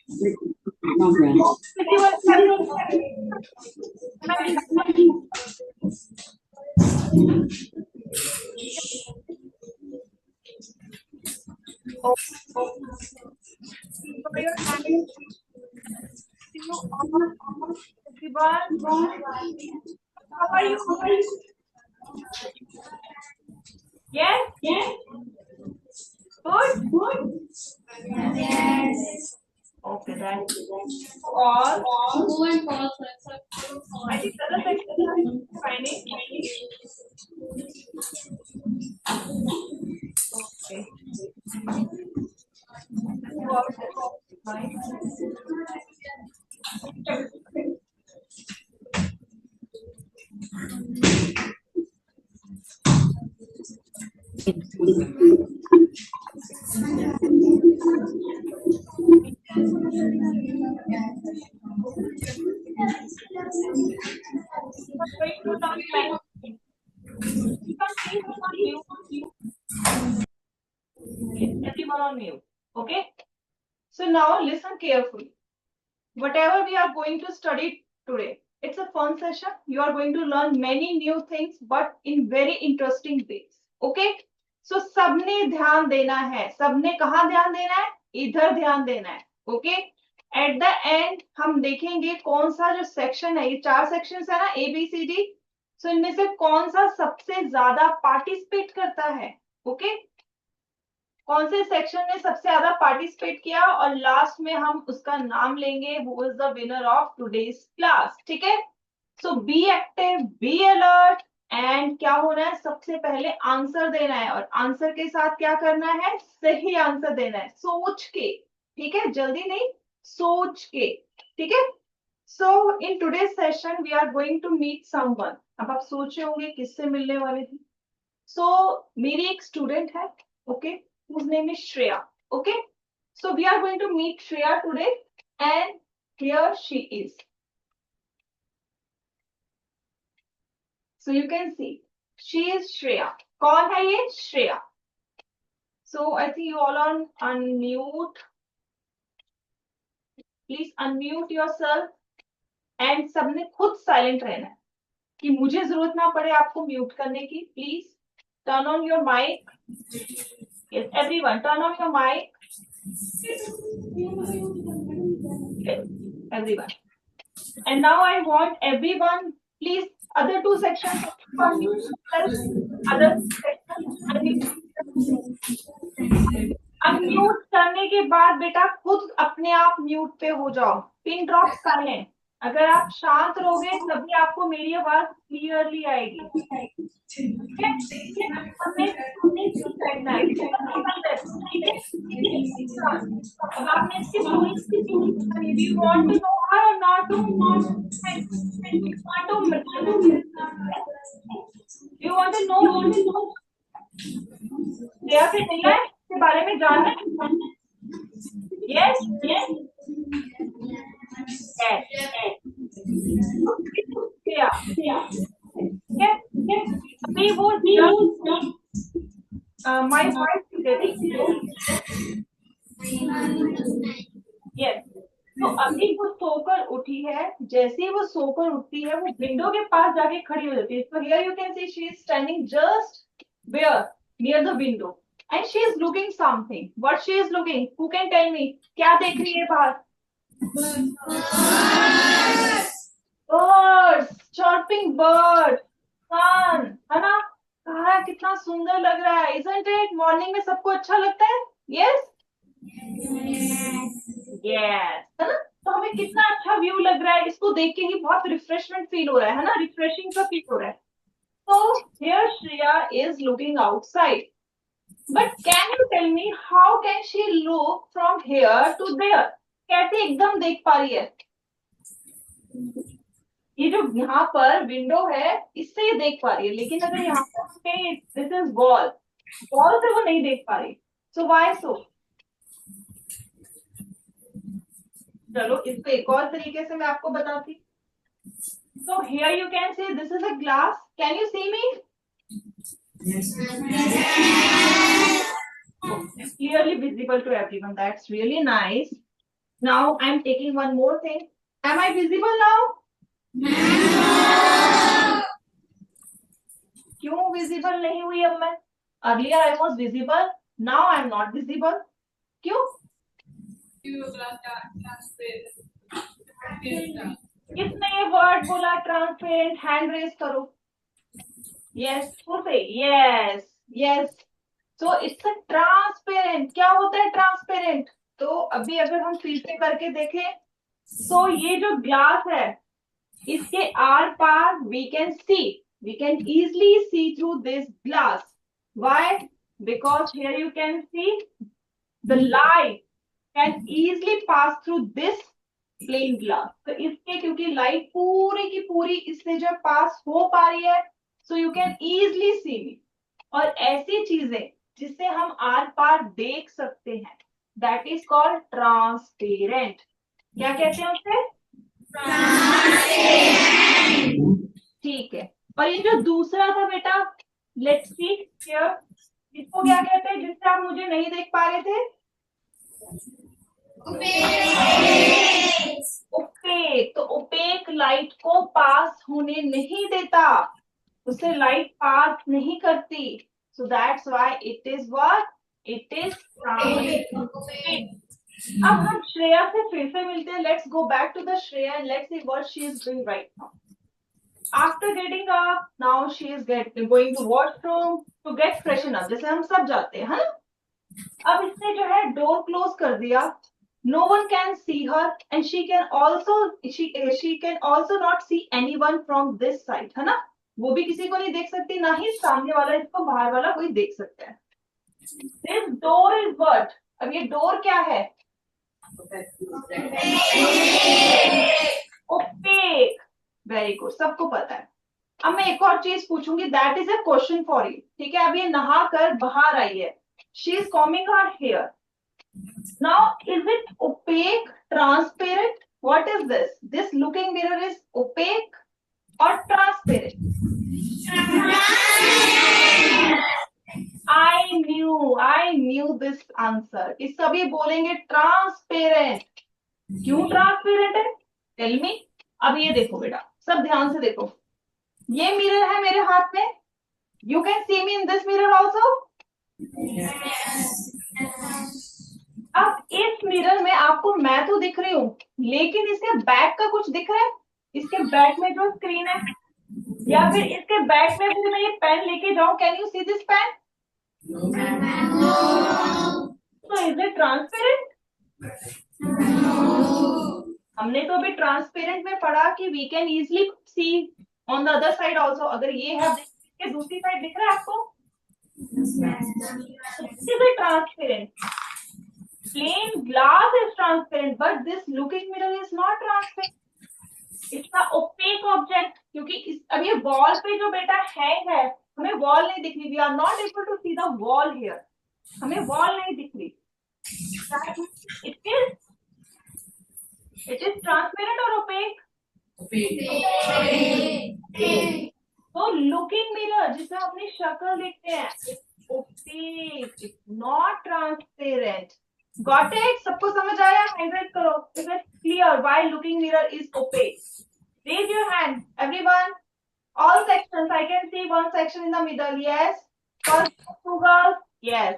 How are you? Yes? Good? Yes. Okay, then. All. I think the other section is finding. Okay. Fine. Everyone on mute. Okay? So now listen carefully. Whatever we are going to study today, it's a fun session. You are going to learn many new things, but in very interesting ways. Okay? So सबने ध्यान देना है. सबने कहाँ ध्यान देना है? इधर ध्यान देना है. Okay? At the end हम देखेंगे कौन सा जो सेक्शन है, ये 4 सेक्शन है ना, ABCD. So इनमें से कौन सा सबसे ज्यादा पार्टिसिपेट करता है? ओके? कौन से सेक्शन ने सबसे ज्यादा पार्टिसिपेट किया, और लास्ट में हम उसका नाम लेंगे, who is the winner of today's class. ठीक है? So be active, be alert, and क्या होना है, सबसे पहले आंसर देना है, और आंसर के साथ क्या करना है, सही आंसर देना है, सोच के. ठीक है? जल्दी नहीं, सोच के. ठीक है? So in today's session we are going to meet someone. अब आप सोच रहे होंगे किससे मिलने वाले थे. सो मेरी एक स्टूडेंट है, okay, whose name is Shreya. Okay, so we are going to meet Shreya today, and here she is. So you can see she is Shreya. कौन है ये? Shreya. So I think you all on unmute. Please unmute yourself. And सबने खुद silent रहना है कि मुझे जरूरत ना पड़े आपको म्यूट करने की. Please turn on your mic. Yes, everyone, turn on your mic. Yes, everyone. And now I want everyone, please, other two sections, other sections, unmute करने के बाद बेटा खुद अपने आप म्यूट पे हो जाओ. Pin drop silent. अगर आप शांत रहोगे तभी आपको मेरी आवाज क्लियरली आएगी. अब आपने इसकी do you want to know her or not to do you want to know से नहीं है इसके बारे में जानना है. Yes, yes, अभी वो my voice is getting. Yes. तो अभी वो सोकर उठी है. जैसे ही वो सोकर उठती है वो विंडो के पास जाके खड़ी हो जाती है. So here you can see she is standing just where, near the window, and she is looking something. What she is looking? Who can tell me? क्या देख रही है बाहर? Birds, chirping bird, sun, है ना? कहा कितना सुंदर लग रहा है. Isn't it? मॉर्निंग में सबको अच्छा लगता है. Yes. Yes. है ना? तो हमें कितना अच्छा व्यू लग रहा है. इसको देख के ही बहुत रिफ्रेशमेंट फील हो रहा है ना? रिफ्रेशिंग सा फील हो रहा है. So here Shreya is looking outside. But can you tell me how can she look from here to there? कैसे एकदम देख पा रही है? ये जो यहाँ पर विंडो है इससे ये देख पा रही है, लेकिन अगर यहाँ पर दिस इज वॉल, वॉल से वो नहीं देख पा रही. So why so? चलो इसको एक और तरीके से मैं आपको बताती. So here you can see this is a glass. Can you see me? Yes. It's clearly visible to everyone. That's really nice. Now I'm taking one more thing. Am I visible now? क्यों visible नहीं हुई अब मैं? Earlier I was visible. Now I am not visible. क्यों? किसने ये word बोला transparent? Hand raise करो. Yes, who say yes? Yes. So it's a transparent. क्या होता है ट्रांसपेरेंट? तो अभी अगर हम फिर से करके देखें तो ये जो ग्लास है इसके आर पार we can easily see through this glass. Why? Because here you can see the light can easily pass through this plain glass. तो इसके क्योंकि लाइट पूरी की पूरी इससे जब पास हो पा रही है so you can easily see me. और ऐसी चीजें जिससे हम आर पार देख सकते हैं that is called transparent. क्या कहते हैं उसे? ठीक है. और ये जो दूसरा था बेटा, लेट्स सी हियर, इसको क्या कहते हैं जिससे आप मुझे नहीं देख पा रहे थे? ओपेक. तो ओपेक लाइट को पास होने नहीं देता, उससे लाइट पास नहीं करती. So that's why it is what? It is transparent. अब हम श्रेया से फिर से मिलते हैं. Let's go back to the Shreya and let's see what she is doing right now. After getting up, now she is going to washroom to get freshen up. जैसे हम सब जाते हैं, है ना? अब इसने जो है डोर क्लोज कर दिया. No one can see her, and she can also not see anyone from this side, है ना? वो भी किसी को नहीं देख सकती, ना ही सामने वाला इसको बाहर वाला कोई देख सकता है. This door is what? अब ये डोर क्या है? Opaque. वेरी गुड, सबको पता है. अब मैं एक और चीज पूछूंगी, that is a question for you. ठीक है, अब ये नहा कर बाहर आई है. She is combing her hair. Now is it opaque, transparent? What is this? This looking mirror is opaque और transparent? I knew this answer. इस सभी बोलेंगे ट्रांसपेरेंट. क्यों ट्रांसपेरेंट है? Tell me. अब ये देखो बेटा, सब ध्यान से देखो. ये मिरर है मेरे हाथ में. You can C me in this mirror also. अब इस मिरर में आपको मैं तो दिख रही हूँ, लेकिन इसके बैक का कुछ दिख रहा है? इसके बैक में जो स्क्रीन है, या फिर इसके बैक में भी मैं ये पेन लेके जाऊं, can you see this pen? तो इज इट ट्रांसपेरेंट? हमने तो अभी ट्रांसपेरेंट में पढ़ा कि we can easily see on the other side also. अगर ये है इसके दूसरी साइड दिख रहा है आपको? Transparent. Plain glass is transparent, but this looking mirror is not transparent. इसका ओपेक ऑब्जेक्ट, क्योंकि अब ये वॉल पे जो बेटा हैंग है, हमें वॉल नहीं दिख रही. We are not able to see the wall here. हमें वॉल नहीं दिख रही. It is transparent or opaque? तो लुकिंग मिरर जिसे अपनी शक्ल देखते हैं, opaque, it's not transparent. Got it? सबको समझ आया? हाइड्रेट करो. Is it clear why looking mirror is opaque? Raise your hand, everyone. All sections. I can see one section in the middle. Yes. First two girls. Yes.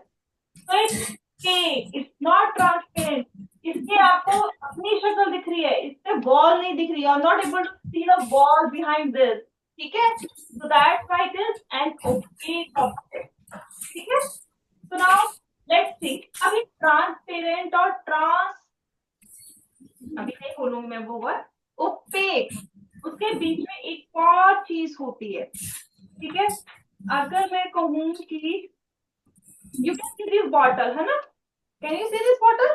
So it's opaque. It's not transparent. इसके आपको अपनी शक्ल दिख रही है, इससे wall नहीं दिख रही है. Not able to see the wall behind this. ठीक है, so that's why it is an opaque object. ठीक है, सो नाउ लेट्स सी. अभी ट्रांसपेरेंट और अभी नहीं बोलूंगी मैं वो वर्ड, ओपेक, उसके बीच में एक और चीज होती है. ठीक है, अगर मैं कहूँ कि you can see this bottle, है ना? Can you see this bottle?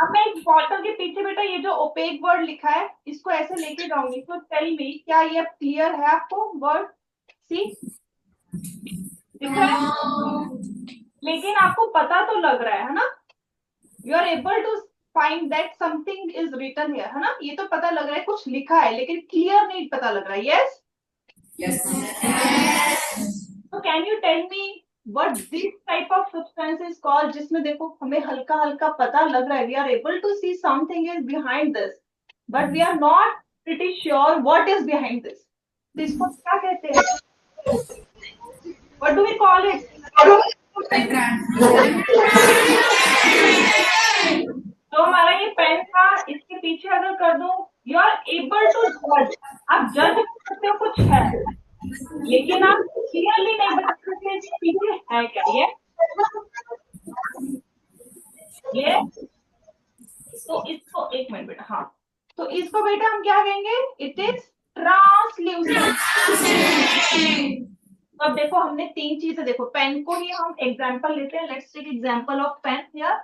अब मैं इस बॉटल के पीछे बेटा ये जो ओपेक वर्ड लिखा है, इसको ऐसे लेके जाऊंगी. तो टेल मी, क्या ये क्लियर है आपको वर्ड? सी दिख रहा है? लेकिन आपको पता तो लग रहा है ना? You are able to find that something is written here, है ना? ये तो पता लग रहा है कुछ लिखा है, लेकिन क्लियर नहीं पता लग रहा है. यस. तो can you tell me What this type of substance is called, जिसमें देखो हमें हल्का हल्का पता लग रहा है, we are able to see something is behind this, but we are not pretty sure what is behind this. तो इसको क्या कहते हैं? What do we call it? तो हमारा ये पेन था, इसके पीछे अगर कर दो, यू आर एबल टू जज, आप जज कर सकते हो कुछ है, लेकिन आप क्लियरली नहीं बता सकते इसके पीछे है क्या। ये तो इसको एक मिनट बेटा, हाँ, तो इसको बेटा हम क्या कहेंगे? It is translucent. अब देखो हमने तीन चीजें, देखो पेन को ही हम एग्जांपल लेते हैं, let's take example of pen. या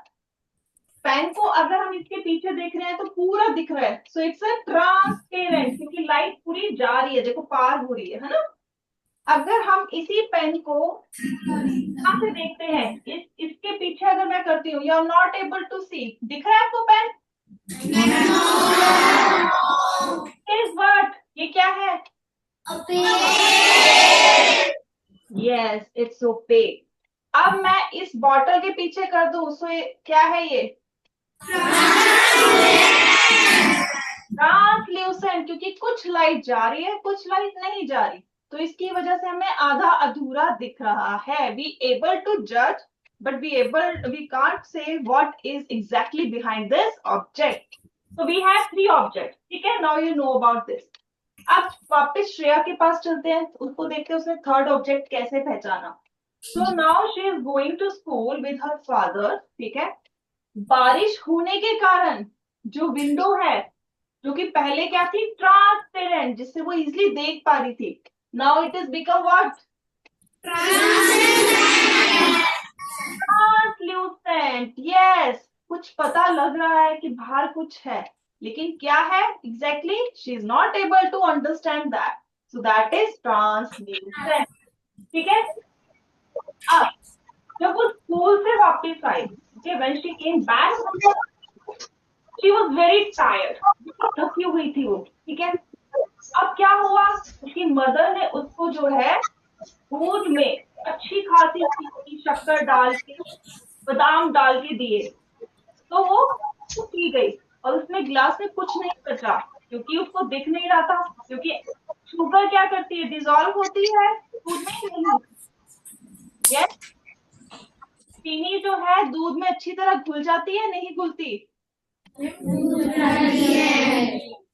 पेन को अगर हम इसके पीछे देख रहे हैं तो पूरा दिख रहा है, सो इट्स अ ट्रांसपेरेंट, क्योंकि लाइट पूरी जा रही है, देखो पार हो रही है ना। अगर हम इसी पेन को यहाँ से देखते हैं, इसके पीछे अगर मैं करती हूँ, you are not able to see, दिख रहा है आपको पेन? इज व्हाट, ये क्या है? Yes, it's opaque. अब मैं इस बॉटल के पीछे कर दूं, सो क्या है ये? ट्रांसल्यूसेंट, क्योंकि कुछ लाइट जा रही है कुछ लाइट नहीं जा रही, तो इसकी वजह से हमें आधा अधूरा दिख रहा है। वी एबल टू जज, but we can't say what is exactly behind this object. So we have three objects, ठीक है? Now you know about this. अब वापस श्रेया के पास चलते हैं, उसको देखते हैं उसने थर्ड ऑब्जेक्ट कैसे पहचाना। So now she is going to school with her father, ठीक है? बारिश होने के कारण जो विंडो है, जो कि पहले क्या थी? ट्रांसपेरेंट, जिससे वो इजिली देख पा रही थी, now it is become what? Translucent. Yes, कुछ पता लग रहा है कि बाहर कुछ है, लेकिन क्या है exactly? She is not able to understand that, so that is translucent, ठीक है? अब जब वो स्कूल से वापस आई, okay, when she came back, she was very tired, थकी हुई थी वो, ठीक है? अब क्या हुआ, उसकी मदर ने उसको जो है दूध में अच्छी खासी शक्कर डाल के, बादाम डाल के दिए, तो वो पी गई, और उसमें गिलास में कुछ नहीं बचा, क्योंकि उसको दिख नहीं रहा था, क्योंकि शुगर क्या करती है? डिजोल्व होती है दूध में नहीं। यस, चीनी जो है दूध में अच्छी तरह घुल जाती है, नहीं घुलती?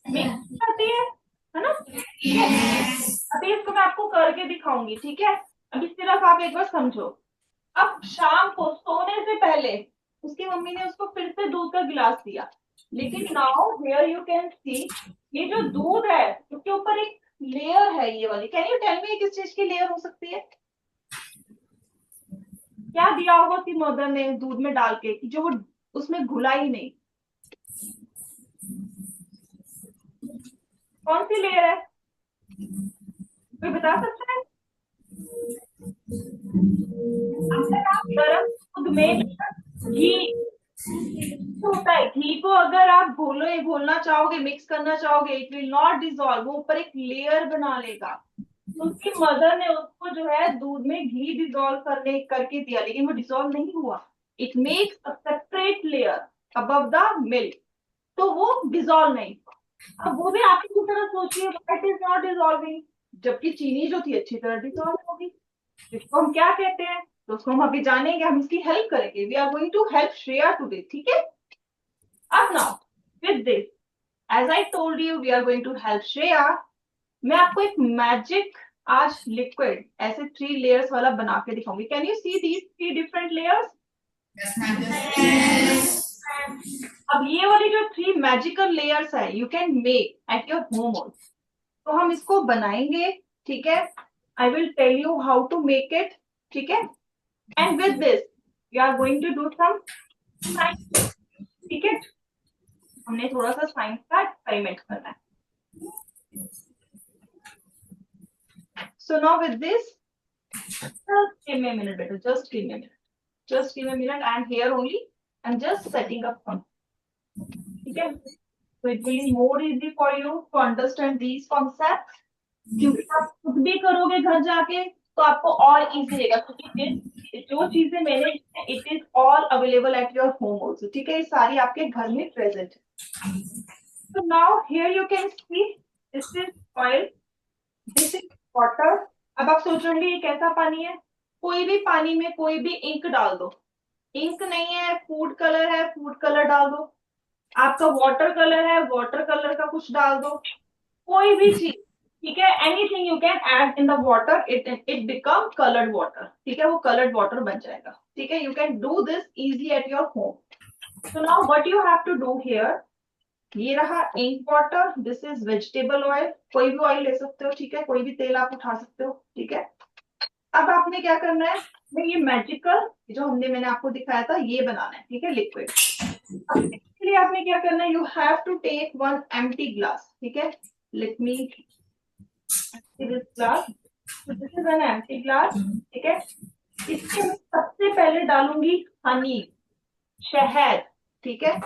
मिक्स करती है ना? अभी इसको मैं आपको करके दिखाऊंगी, ठीक है? अभी सिर्फ आप एक बार समझो। अब शाम को सोने से पहले उसकी मम्मी ने उसको फिर से दूध का गिलास दिया, लेकिन नाउ हियर यू कैन सी, ये जो दूध है उसके ऊपर एक लेयर है, ये वाली। कैन यू टेल मी किस चीज की लेयर हो सकती है? क्या दिया होगा उसकी मदर ने दूध में डाल के कि जो वो उसमें घुला ही नहीं? कौन सी लेयर है, कोई बता सकता है? अगर आप गर्म दूध में घी होता है, घी को अगर आप घोलना चाहोगे, मिक्स करना चाहोगे, इट विल नॉट डिजोल्व, वो ऊपर एक लेयर बना लेगा। तो उसकी मदर ने उसको जो है दूध में घी डिजोल्व करके दिया, लेकिन वो डिजोल्व नहीं हुआ। It makes a separate layer above the milk, तो वो डिजोल्व नहीं। अब वो भी आपकी की तरह सोचिए, इट इज नॉट डिजोल्विंग, जबकि चीनी जो थी अच्छी तरह डिजोल्व होगी। इसको हम क्या कहते हैं? तो उसको हम अभी जानेंगे, हम इसकी हेल्प करेंगे। We are going to help Shreya today, ठीक है? अब now with this, as I told you, we are going to help Shreya. मैं आपको एक मैजिक आज लिक्विड ऐसे 3 लेयर्स वाला बना के दिखाऊंगी। Can you see these 3 different layers? अब ये वाली जो 3 मैजिकल लेयर्स है, you can make at your home also. तो हम इसको बनाएंगे, ठीक है? I will tell you how to make it, ठीक है? And with this we are going to do some science, ठीक है? हमने थोड़ा सा साइंस का एक्सपेरिमेंट करना है। So now with this, just give me a minute, better. Just give me a minute. Just give me a minute. I am here only. I'm just setting up some. Okay. So it will be more easy for you to understand these concepts. क्योंकि आप खुद भी करोगे घर जाके, तो आपको और इजी रहेगा, क्योंकि जो चीजें मैंने, it is all available at your home also, ठीक है, ये सारी आपके घर में प्रेजेंट है। तो now here you can see this is oil, this is water. अब आप सोच रहे ये कैसा पानी है? कोई भी पानी में कोई भी इंक डाल दो, इंक नहीं है, फूड कलर है, फूड कलर डाल दो, आपका वाटर कलर है, वाटर कलर का कुछ डाल दो, कोई भी चीज, ठीक है, anything you can add in the water, it become coloured water, ठीक है, वो कलर्ड वाटर बन जाएगा, ठीक है। You can do this easy at your home. So now what you have to do here, ये रहा ink water, this is vegetable oil, कोई भी ऑयल ले सकते हो, ठीक है, कोई भी तेल आप उठा सकते हो, ठीक है। अब आपने क्या करना है, ये मैजिकल जो मैंने आपको दिखाया था ये बनाना है, ठीक है, लिक्विड। इसके लिए आपने क्या करना है, you have to take one empty glass, ठीक है, let me this glass, this is an empty glass, ठीक है। इसके मैं सबसे पहले डालूंगी हनी, शहद, ठीक है।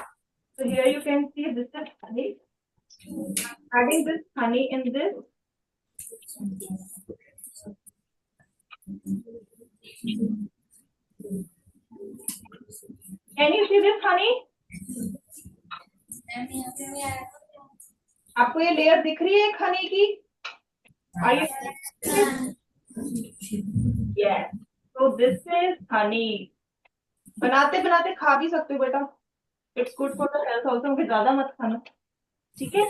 So here you can see this is honey. Adding this honey in this. Can you see this honey? आपको ये लेयर दिख रही है एक हनी की? Are you? Yes. So this is honey. बनाते बनाते खा भी सकते हो बेटा, it's good for the health also, ज्यादा मत खाना, ठीक है।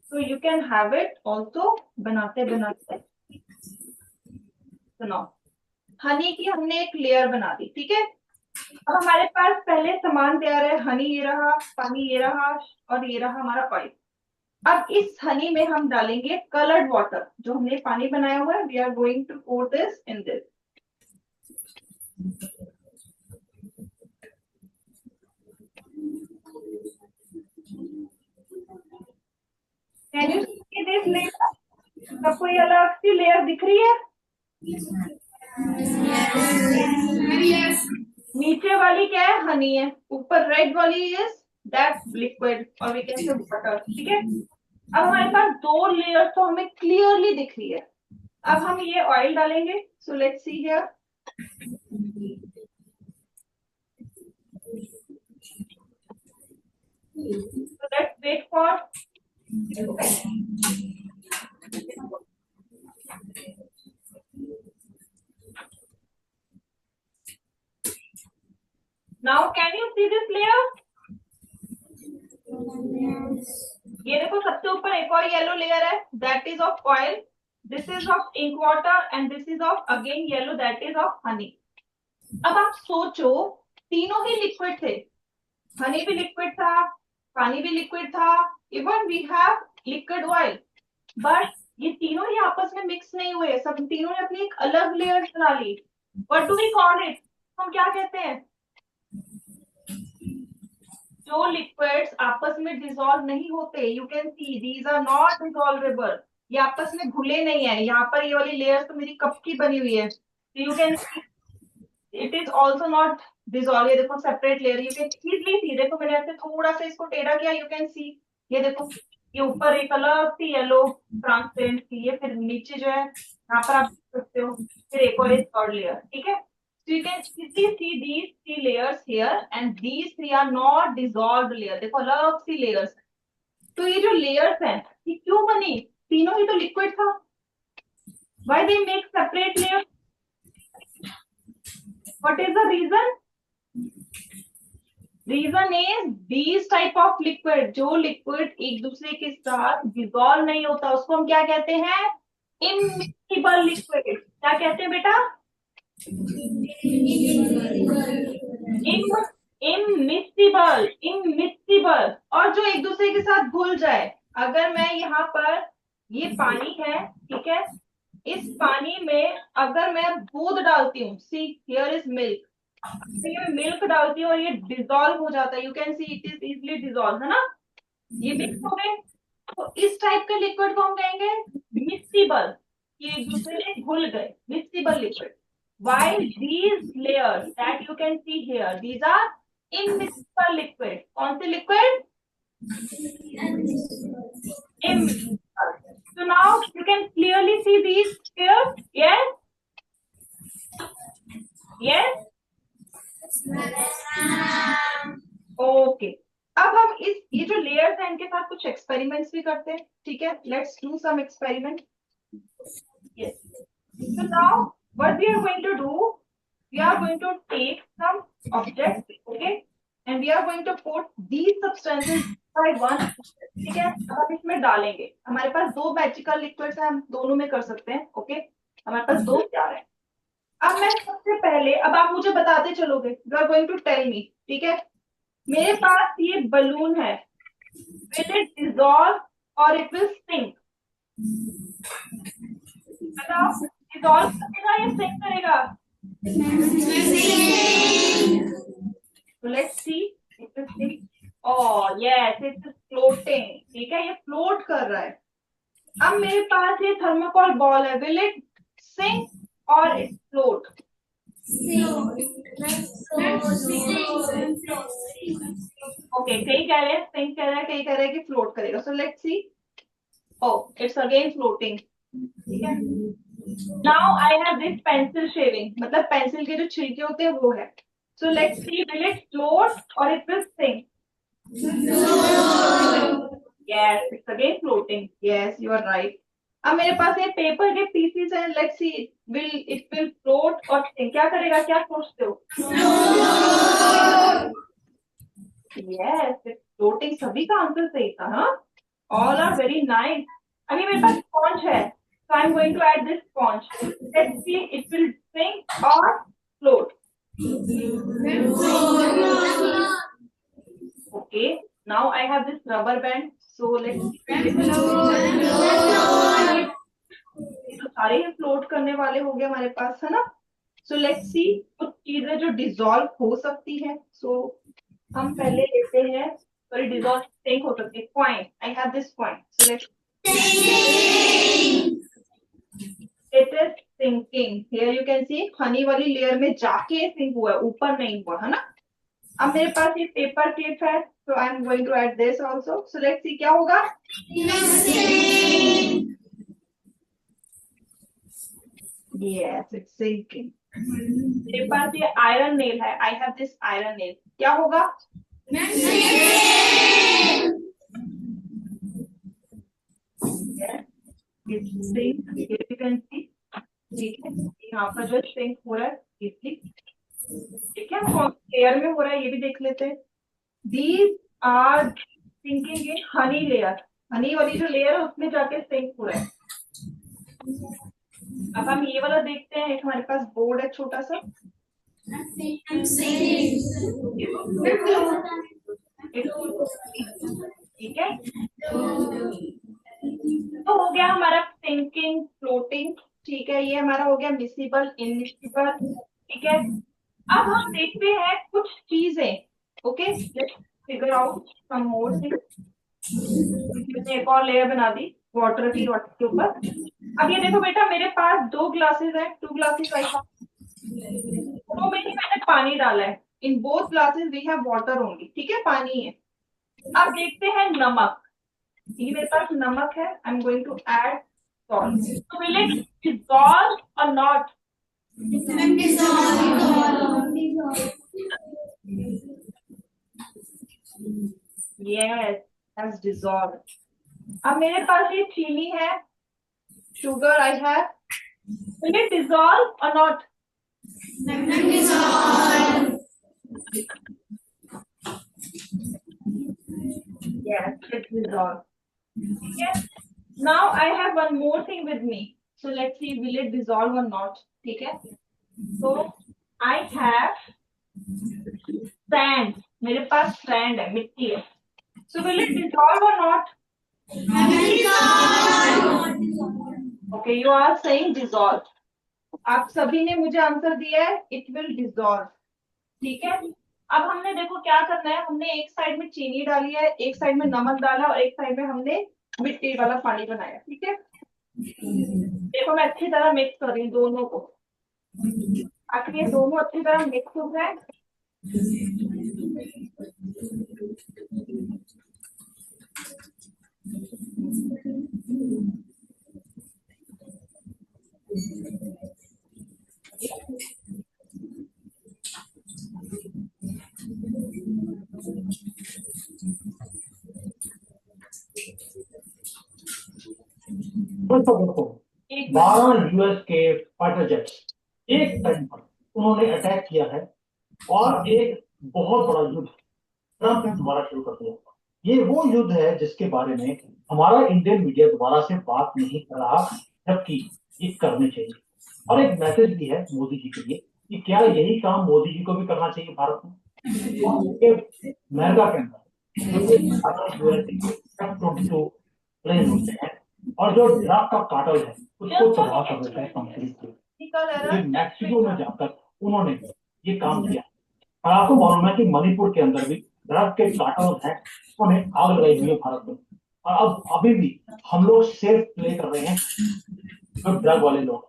तो you can have it also बनाते बनाते। सुनो, हनी की हमने एक लेयर बना दी, ठीक है। अब हमारे पास पहले सामान तैयार है, हनी ये रहा, पानी ये रहा, और ये रहा हमारा ऑयल। अब इस हनी में हम डालेंगे कलर्ड वाटर, जो हमने पानी बनाया हुआ है, we are going to pour this in this. Can you see this layer? सबको ये अलग सी लेयर दिख रही है? नीचे वाली क्या है, हनी है, ऊपर रेड वाली इज दैट लिक्विड, और वी कैन से वाटर, ठीक है। अब हमारे पास दो लेयर तो हमें क्लियरली दिख रही है। अब हम ये ऑयल डालेंगे, सो let's see here. So let's wait for. Now can you see this layer? ये देखो सबसे ऊपर एक और येलो लेयर है, that is of oil, this is of ink water, and this is of again yellow, that is of honey. अब आप सोचो, तीनों ही लिक्विड थे, हनी भी लिक्विड था, पानी भी लिक्विड था, even we have liquid oil, but ये तीनों ही आपस में मिक्स नहीं हुए, सब तीनों ने अपनी एक अलग लेयर बना ली। What do we call it? हम क्या कहते हैं? जो लिक्विड्स आपस में डिसॉल्व नहीं होते, you can see these are not dissolvable, ये आपस में घुले नहीं है। यहाँ पर ये वाली लेयर तो मेरी कप की बनी हुई है, you can see it is also not dissolve. ये देखो separate layer, you can easily सी, देखो मैंने ऐसे थोड़ा सा इसको टेढ़ा किया, यू कैन सी, ये देखो ये ऊपर एक अलग सी येलो ट्रांसपेरेंट सी है, फिर नीचे जो है यहाँ पर आप देख सकते हो, फिर एक और थर्ड लेयर, ठीक है। So you can easily see these three layers here, and these three are not dissolved layer. देखो अलग सी layers। तो ये जो layers हैं, ये क्यों बनी? तीनों ही तो liquid था। Why they make separate layers? What is the reason? Reason is these type of liquid, जो liquid एक दूसरे के साथ dissolve नहीं होता, उसको हम क्या कहते हैं? Immiscible liquid। क्या कहते हैं बेटा? इमिसिबल, इमिसिबल, और जो एक दूसरे के साथ घुल जाए। अगर मैं यहाँ पर, ये पानी है, ठीक है, इस पानी में अगर मैं दूध डालती हूँ, सी हियर इज मिल्क, मैं मिल्क डालती हूँ और ये डिजोल्व हो जाता है, you can see it is easily dissolve, है ना, ये मिक्स हो गए। तो इस टाइप के लिक्विड को हम कहेंगे मिक्सिबल, ये एक दूसरे में घुल गए, मिक्सिबल liquid. While these layers that you can see here, these are immiscible liquid. कौन से liquid? Immiscible. So now you can clearly see these here. Yes. Yes, okay. अब हम ये जो लेयर्स हैं इनके साथ कुछ एक्सपेरिमेंट्स भी करते हैं, ठीक है। Let's do some experiment. Yes, so now what we are going to do, we are going to take some objects, okay, and we are going to put these substances by one, ठीक है। अब हम इसमें डालेंगे, हमारे पास दो magical liquids हैं, हम दोनों में कर सकते हैं, ओके। हमारे पास दो जार हैं। अब मैं सबसे पहले, अब आप मुझे बताते चलोगे, you are going to tell me, ठीक है। मेरे पास ये बलून है, विल इट डिजॉल्व और इट विल सिंक? बताओ, डिजॉल्व करेगा या सिंक करेगा? So let's see. It is sink. Oh yes, it is floating. ठीक है, ये फ्लोट कर रहा है। अब मेरे पास ये थर्मोकोल बॉल है, विल इट सिंक और इट फ्लोट? ओके, कई कह रहे हैं सिंक कह रहा है, कई कह रहे हैं कि फ्लोट करेगा। So let's see. Oh, it's again floating, ठीक है। Now I have this pencil shaving, मतलब पेंसिल के जो छिलके होते हैं वो है। So let's see, will it float और it will sink? Yes, it's again floating. Yes, you are right. अब मेरे पास ये पेपर के पीसेस हैं, let's see, it will float और सिंक? क्या करेगा, क्या सोचते हो? Yes, it's floating. सभी का आंसर सही था, हाँ। All are very nice. अभी मेरे पास स्पॉन्ज है, so I'm going to add this sponge. Let's see, it will sink or float? Okay, now I have this rubber band, so let's तो सारे ही फ्लोट करने वाले हो गए हमारे पास, है ना। सो लेट्स सी, कुछ चीजें जो डिसॉल्व हो सकती है। सो हम पहले लेते हैं, सॉरी, डिसॉल्व सिंक हो सकती है। Coin, I have this coin, so let's, it is sinking. Here you can see, honey वाली लेयर में जाके सिंक हुआ है, ऊपर नहीं हुआ, है ना। अब मेरे पास ये पेपर क्लिप है, so I am going to add this also. So let's see क्या होगा। Yes, it's sinking. मेरे पास ये आयरन नेल है, I have this iron nail. क्या होगा? It's sink. Here you can see. ठीक है, यहाँ पर जो सिंक हो रहा है इजली, ठीक है। कौन लेयर में हो रहा है ये भी देख लेते हैं। These are sinking in honey layer. Honey वाली जो लेयर है उसमें जाके सिंक हो रहा है। अब हम ये वाला देखते हैं, एक हमारे पास बोर्ड है छोटा सा, ठीक है। तो हो गया हमारा सिंकिंग, फ्लोटिंग, ठीक है। ये हमारा हो गया मिसिबल, इनमिसिबल, ठीक है। अब हम देखते हैं कुछ चीजें, okay. Let's figure out some more things. एक और लेयर बना दी वाटर की, वाटर के ऊपर। अब ये देखो बेटा, मेरे पास दो ग्लासेस हैं, टू ग्लासेस आई हैव, दोनों में ही मैंने पानी डाला है। In both glasses we have water only, ठीक है, पानी है। अब देखते हैं नमक, ये मेरे पास नमक है, I am going to add salt. तो विल इट डिसॉल्व और नॉट? Yes, has dissolve. अब मेरे पास ये चीनी है, sugar I have, will it dissolve और not? Yes, it dissolve. Yes. Now I have one more thing with me. So let's see, will it dissolve or not? ठीक है. So I have sand. मेरे पास sand है, मिट्टी है. So will it dissolve or not? Okay, you are saying dissolve. आप सभी ने मुझे आंसर दिया है, it will dissolve. ठीक है. अब हमने देखो क्या करना है, हमने एक साइड में चीनी डाली है, एक साइड में नमक डाला और एक साइड में हमने मिट्टी वाला पानी बनाया, ठीक है। देखो मैं अच्छी तरह मिक्स कर रही हूँ दोनों को, ताकि ये दोनों अच्छी तरह मिक्स हो जाए। तो देखो 12 यूएस के फाइटर जेट्स एक टाइम पर उन्होंने अटैक किया है और एक बहुत बड़ा युद्ध ट्रंप ने दोबारा शुरू कर दिया। ये वो युद्ध है जिसके बारे में हमारा इंडियन मीडिया दोबारा से बात नहीं कर रहा, जबकि ये करने चाहिए। और एक मैसेज भी है मोदी जी के लिए कि क्या यही काम मोदी जी को भी करना चाहिए भारत में। अमेरिका के अंदर F-22 प्लेन होते हैं और जो ड्रग का काटल है उसको तबाह कर देता है कंप्लीटली। मैक्सिको में जाकर उन्होंने ये काम किया। और आपको मालूम है कि मणिपुर के अंदर भी ड्रग के काटल हैं, उन्हें आग लगाई हुई है भारत में। और अब अभी भी हम लोग सेफ प्ले कर रहे हैं जो ड्रग वाले लोग।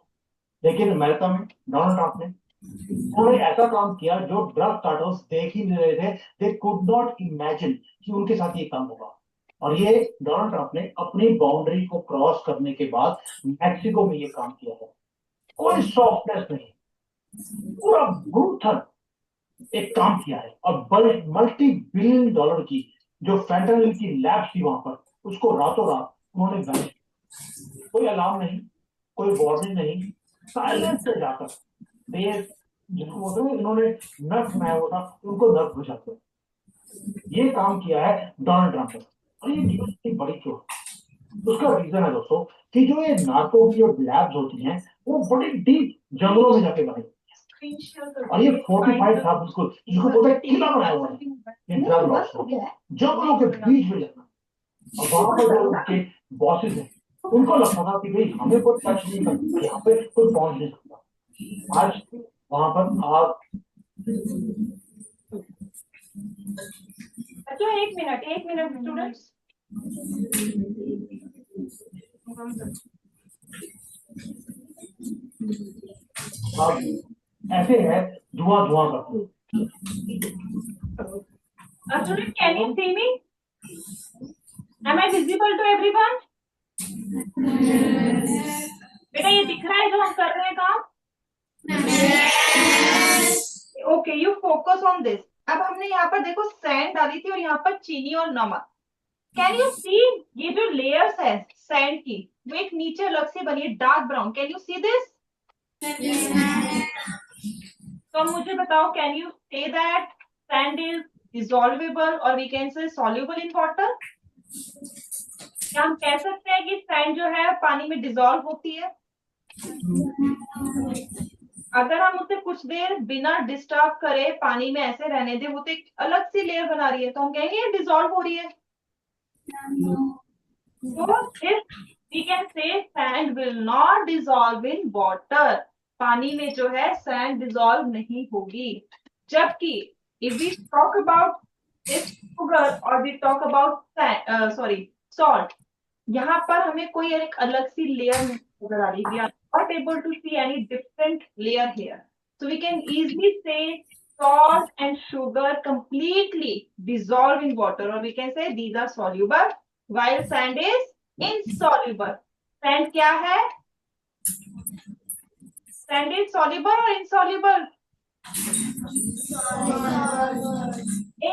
लेकिन अमेरिका में डोनाल्ड ट्रंप ने उन्होंने ऐसा काम किया जो ड्रग कार्टल्स देख ही नहीं रहे थे। दे कुड नॉट इमेजिन कि उनके साथ ये काम होगा। और ये डोनाल्ड ट्रंप ने अपनी बाउंड्री को क्रॉस करने के बाद मैक्सिको में ये काम किया है। कोई सॉफ्टनेस नहीं, पूरा ब्रूटल एक काम किया है। और बड़े $multi-billion की जो फेंटानिल की लैब थी वहां पर, उसको रातों रात उन्होंने बैन। कोई अलार्म नहीं, कोई वार्निंग नहीं, साइलेंस से जाकर देश जिसको बोलते हैं इन्होंने नर्व बनाया हुआ था उनको नर्व हो जाते। ये काम किया है डोनाल्ड ट्रंप ने और ये इतनी बड़ी चोट। उसका रीजन है दोस्तों कि जो ये नार्को की जो लैब्स होती हैं वो बड़ी डीप जंगलों में जाके बनाई और ये 45 था बिल्कुल, जिसको बोलते हैं किला बनाया हुआ है ये ड्रग लॉर्ड्स ने जंगलों के बीच में जाना। और वहां पर जो उनके बॉसेस हैं उनको लगता था कि भाई हमें कोई टच नहीं कर सकता, यहाँ पे कोई पहुंच नहीं सकता। आज वहां पर आग। अच्छा एक मिनट स्टूडेंट्स। ऐसे है धुआं धुआं करते। Student, can you see me? Am I visible to everyone? बेटा ये दिख रहा है जो हम कर रहे हैं काम? Okay, you focus on this. अब हमने यहाँ पर देखो सैंड डाली थी और यहाँ पर चीनी और नमक। कैन यू सी ये जो लेयर्स है सैंड की वो एक नीचे अलग से बनी है dark brown. Can you see this? तो मुझे बताओ can you say that sand is dissolvable और we can say soluble in water? क्या हम कह सकते हैं कि सैंड जो है पानी में डिसॉल्व होती है? अगर हम उसे कुछ देर बिना डिस्टर्ब करे पानी में ऐसे रहने दे, वो तो एक अलग सी लेयर बना रही है, तो हम कहेंगे डिसॉल्व हो रही है। So if we can say sand will not dissolve in water, पानी में जो है sand dissolve नहीं होगी। जबकि if we talk about this sugar or we talk about salt, यहाँ पर हमें कोई एक अलग सी लेयर नजर आ रही है। We are not able to see any different layer here. So we can easily say salt and sugar completely dissolve in water, or we can say these are soluble while sand is insoluble. Sand क्या है? Sand is soluble or insoluble?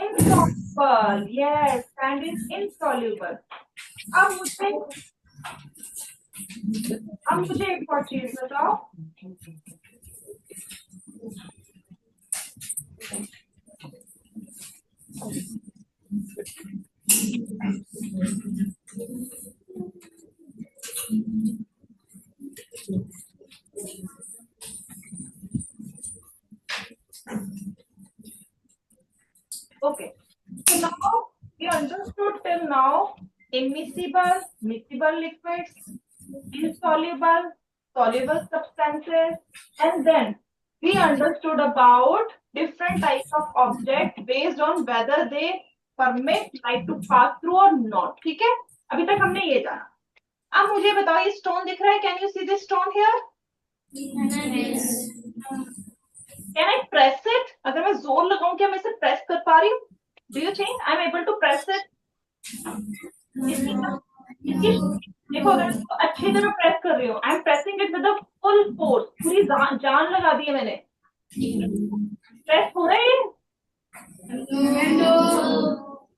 Insoluble. Yes, sand is insoluble. अब मुझे एक और चीज बताओ। Okay, so now we understood till now immiscible, miscible liquids, insoluble, soluble substances, and then we understood about different types of objects based on whether they permit light to pass through or not. ठीक है, अभी तक हमने ये जाना। अब मुझे बताओ ये स्टोन दिख रहा है? Can you see this stone here? Can I press it? अगर मैं जोर लगाऊं क्या मैं इसे प्रेस कर पा रही हूँ? Do you think I am able to press it? देखो अगर अच्छी तरह प्रेस कर रही हूँ, I am pressing it with the full force, पूरी जान लगा दी है मैंने। प्रेस हो रहा है?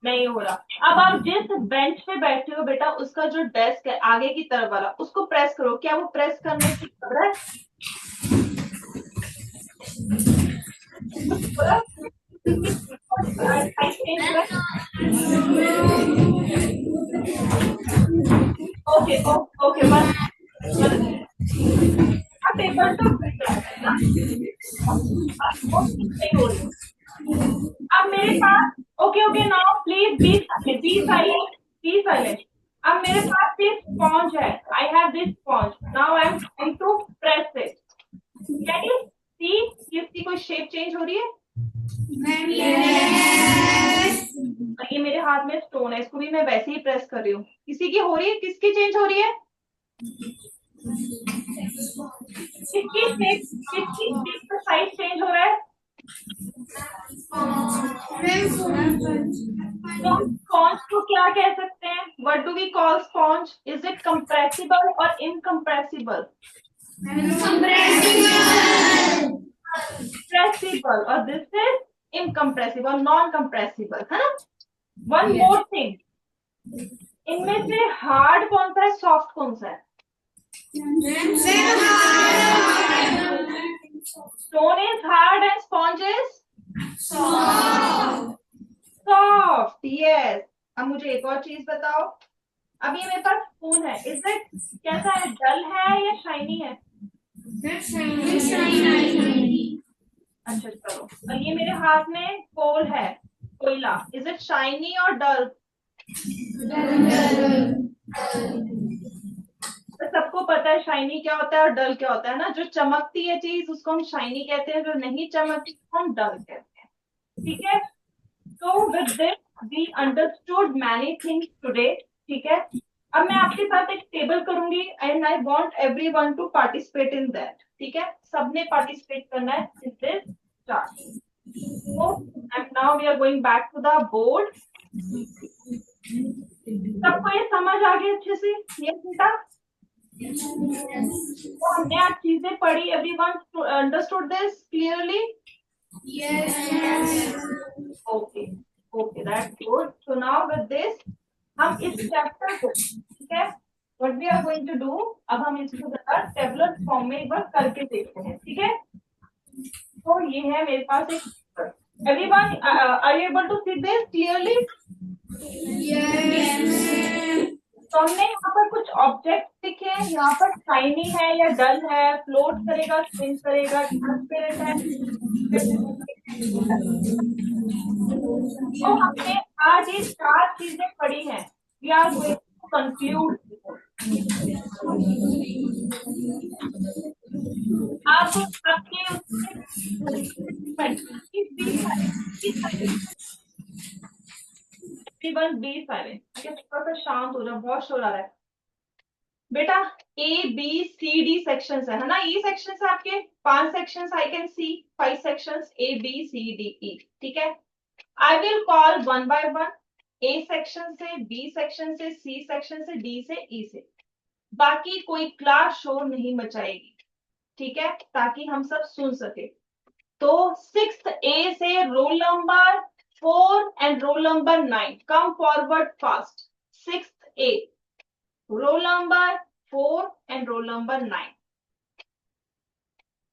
नहीं हो रहा। अब आप जिस बेंच पे बैठे हो बेटा, उसका जो डेस्क है आगे की तरफ वाला, उसको प्रेस करो। क्या वो प्रेस करने से कर रहा है? कुछ हो रहा है? ओके ओके, वन पेपर तो नहीं हो रही। अब मेरे पास, okay okay, now please be silent, be silent. अब मेरे पास ये स्पॉन्ज है, I have this sponge, now I am trying to press it. Can you see कि इसकी कोई शेप चेंज हो रही है? और ये मेरे हाथ में स्टोन है, इसको भी मैं वैसे ही प्रेस कर रही हूँ। किसी की हो रही है? किसकी चेंज हो रही है? किसकी शेप, किसकी शेप का साइज चेंज हो रहा है? तो हम स्पॉन्ज को क्या कह सकते हैं? What do we call sponge? Is it compressible और इनकम्प्रेसिबल? कंप्रेसिबल, और this is incompressible, non compressible, है ना? वन मोर थिंग, इनमें से हार्ड कौन सा है, सॉफ्ट कौन सा है? Stone is hard and sponge is soft, yes. अब मुझे एक और चीज बताओ। अब ये मेरे पास स्पून है, इज इट कैसा है, डल है या शाइनी है? अच्छा चलो, और ये मेरे हाथ में कोल है, कोयला, इज इट शाइनी और डल? तो सबको पता है शाइनी क्या होता है और डल क्या होता है ना। जो चमकती है चीज उसको हम शाइनी कहते हैं, जो नहीं चमकती उसको हम डल कहते हैं। ठीक है, तो with this we understood many things today. ठीक है, अब मैं आपके साथ एक टेबल करूंगी and I want everyone to participate in that. ठीक है, सबने पार्टिसिपेट करना है in this chart. So, and now we are going back to the board. सबको ये समझ आ गई अच्छे से? ये बेटा, तो हमने आज चीजें पढ़ी, everyone understood this clearly? Okay okay, that's good. So now with this हम इस चैप्टर को, ठीक है, what we are going to do, अब हम इसको जरा टेबलर फॉर्म में एक बार करके देखते हैं। ठीक है, तो ये है मेरे पास एक, everyone are you able to see this clearly? तो हमने यहाँ पर कुछ ऑब्जेक्ट लिखे हैं, यहाँ पर शाइनी है या डल है, फ्लोट करेगा, स्पिन करेगा, ट्रांसपेरेंट है। तो हमने आज ये चार चीजें पढ़ी हैं। We are going to conclude. आप आपके बी साइलेंट, थोड़ा सा शांत हो जाओ, बहुत शोर आ रहा है बेटा। A B C D sections है ना, ये सेक्शंस है आपके 5 sections, I can see 5 sections, A B C D E. ठीक है, I will call one by one, A section से, बी सेक्शन से, सी सेक्शन से, डी से, ई से। बाकी कोई क्लास शोर नहीं मचाएगी, ठीक है, ताकि हम सब सुन सके। तो 6th ए से roll number 4 and roll number 9 come forward fast. 6th A, roll number 4 and roll number 9,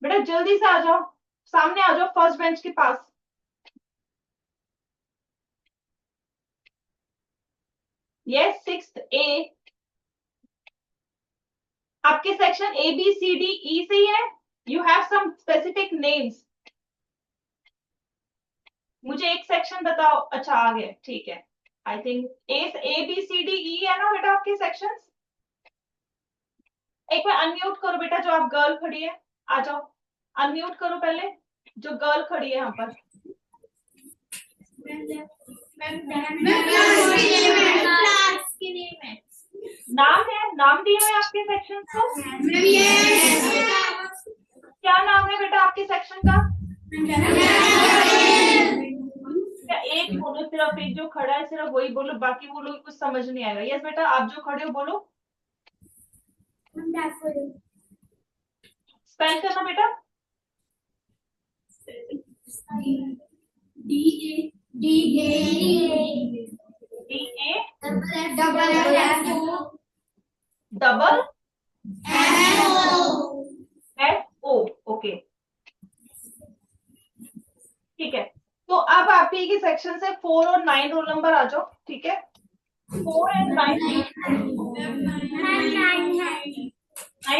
बेटा जल्दी से आ जाओ, सामने आ जाओ फर्स्ट बेंच के पास। Yes, 6th A. आपके section A B C D E से ही है? You have some specific names? मुझे एक सेक्शन बताओ। अच्छा आ गए, ठीक है। I think A B C D E है ना बेटा आपके सेक्शंस? एक बार अनम्यूट करो बेटा, जो आप गर्ल खड़ी है, आ जाओ, अनम्यूट करो पहले, जो गर्ल खड़ी है यहाँ पर। नाम है, नाम दिए हुए आपके सेक्शन को? क्या नाम है बेटा आपके सेक्शन का? एक बोलो, सिर्फ एक जो खड़ा है सिर्फ वही बोलो, बाकी बोलो कुछ समझ नहीं आएगा। यस बेटा, आप जो खड़े हो बोलो, स्पेल करना बेटा। डबल FO, ओके ठीक है। तो अब आप ही के सेक्शन से 4 और 9 रोल नंबर आ जाओ, ठीक है। 4 एंड 9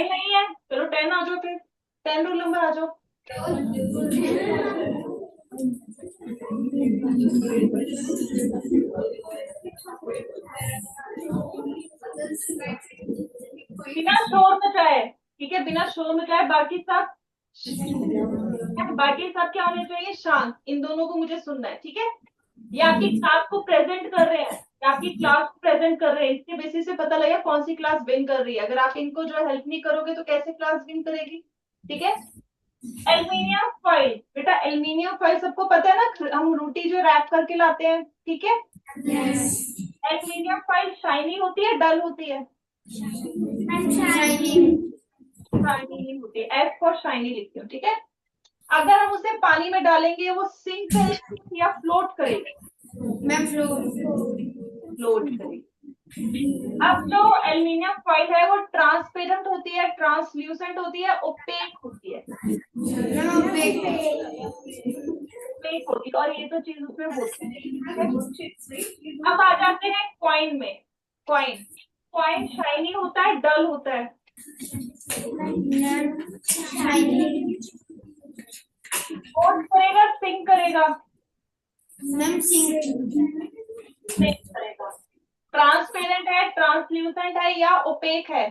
नहीं है, चलो 10 आ जाओ, फिर 10 रोल नंबर आ जाओ। बिना शोर मचाए, ठीक है, बिना शोर मचाए। बाकी सब क्या होने चाहिए? शांत। इन दोनों को मुझे सुनना है, ठीक है। ये आपकी क्लास को प्रेजेंट कर रहे हैं, आपकी क्लास को प्रेजेंट कर रहे हैं, इसके बेसिस से पता लगेगा कौन सी क्लास विन कर रही है। अगर आप इनको जो हेल्प नहीं करोगे तो कैसे क्लास विन करेगी, ठीक है। एल्युमिनियम फॉइल, बेटा एल्युमिनियम फॉइल सबको पता है ना, हम रोटी जो रैप करके लाते हैं, ठीक है। एल्युमिनियम फॉइल शाइनी होती है, डल होती है? शाइनी होती है। एफ फॉर शाइनी लिखती हूँ, ठीक है। अगर हम उसे पानी में डालेंगे वो सिंक करेगी या फ्लोट करेगी? फ्लोट करेगी। अब जो एल्युमिनियम फॉइल है वो ट्रांसपेरेंट होती है, ट्रांसल्यूसेंट होती है, ओपेक होती है? ओपेक होती है, और ये तो चीज उसमें होती है। अब आ जाते हैं कॉइन में। कॉइन शाइनी होता है, डल होता है? फ्लोट करेगा, सिंक करेगा? सिंक करेगा। ट्रांसपेरेंट है, ट्रांसल्यूसेंट है या ओपेक है?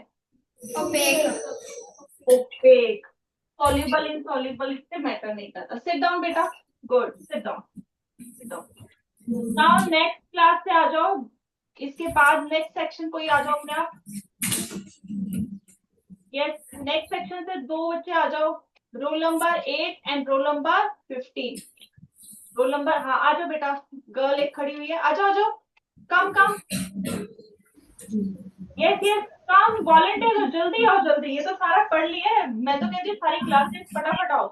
ओपेक। सॉल्युबल, इनसॉल्युबल इससे मैटर नहीं करता। सिट डाउन बेटा, good, sit down. Now next class से आ जाओ, इसके बाद नेक्स्ट सेक्शन कोई आ जाओ अपने आप। यस, नेक्स्ट सेक्शन से 2 बच्चे आ जाओ, roll number 8 and roll number 15। Roll number, हाँ आ जाओ बेटा, गर्ल एक खड़ी हुई है, आ जाओ, कम। यस कम, वॉलेंटियर हो, जल्दी आओ जल्दी। ये तो सारा पढ़ लिया है, मैं तो कहती हूँ सारी क्लासेस फटाफट आओ।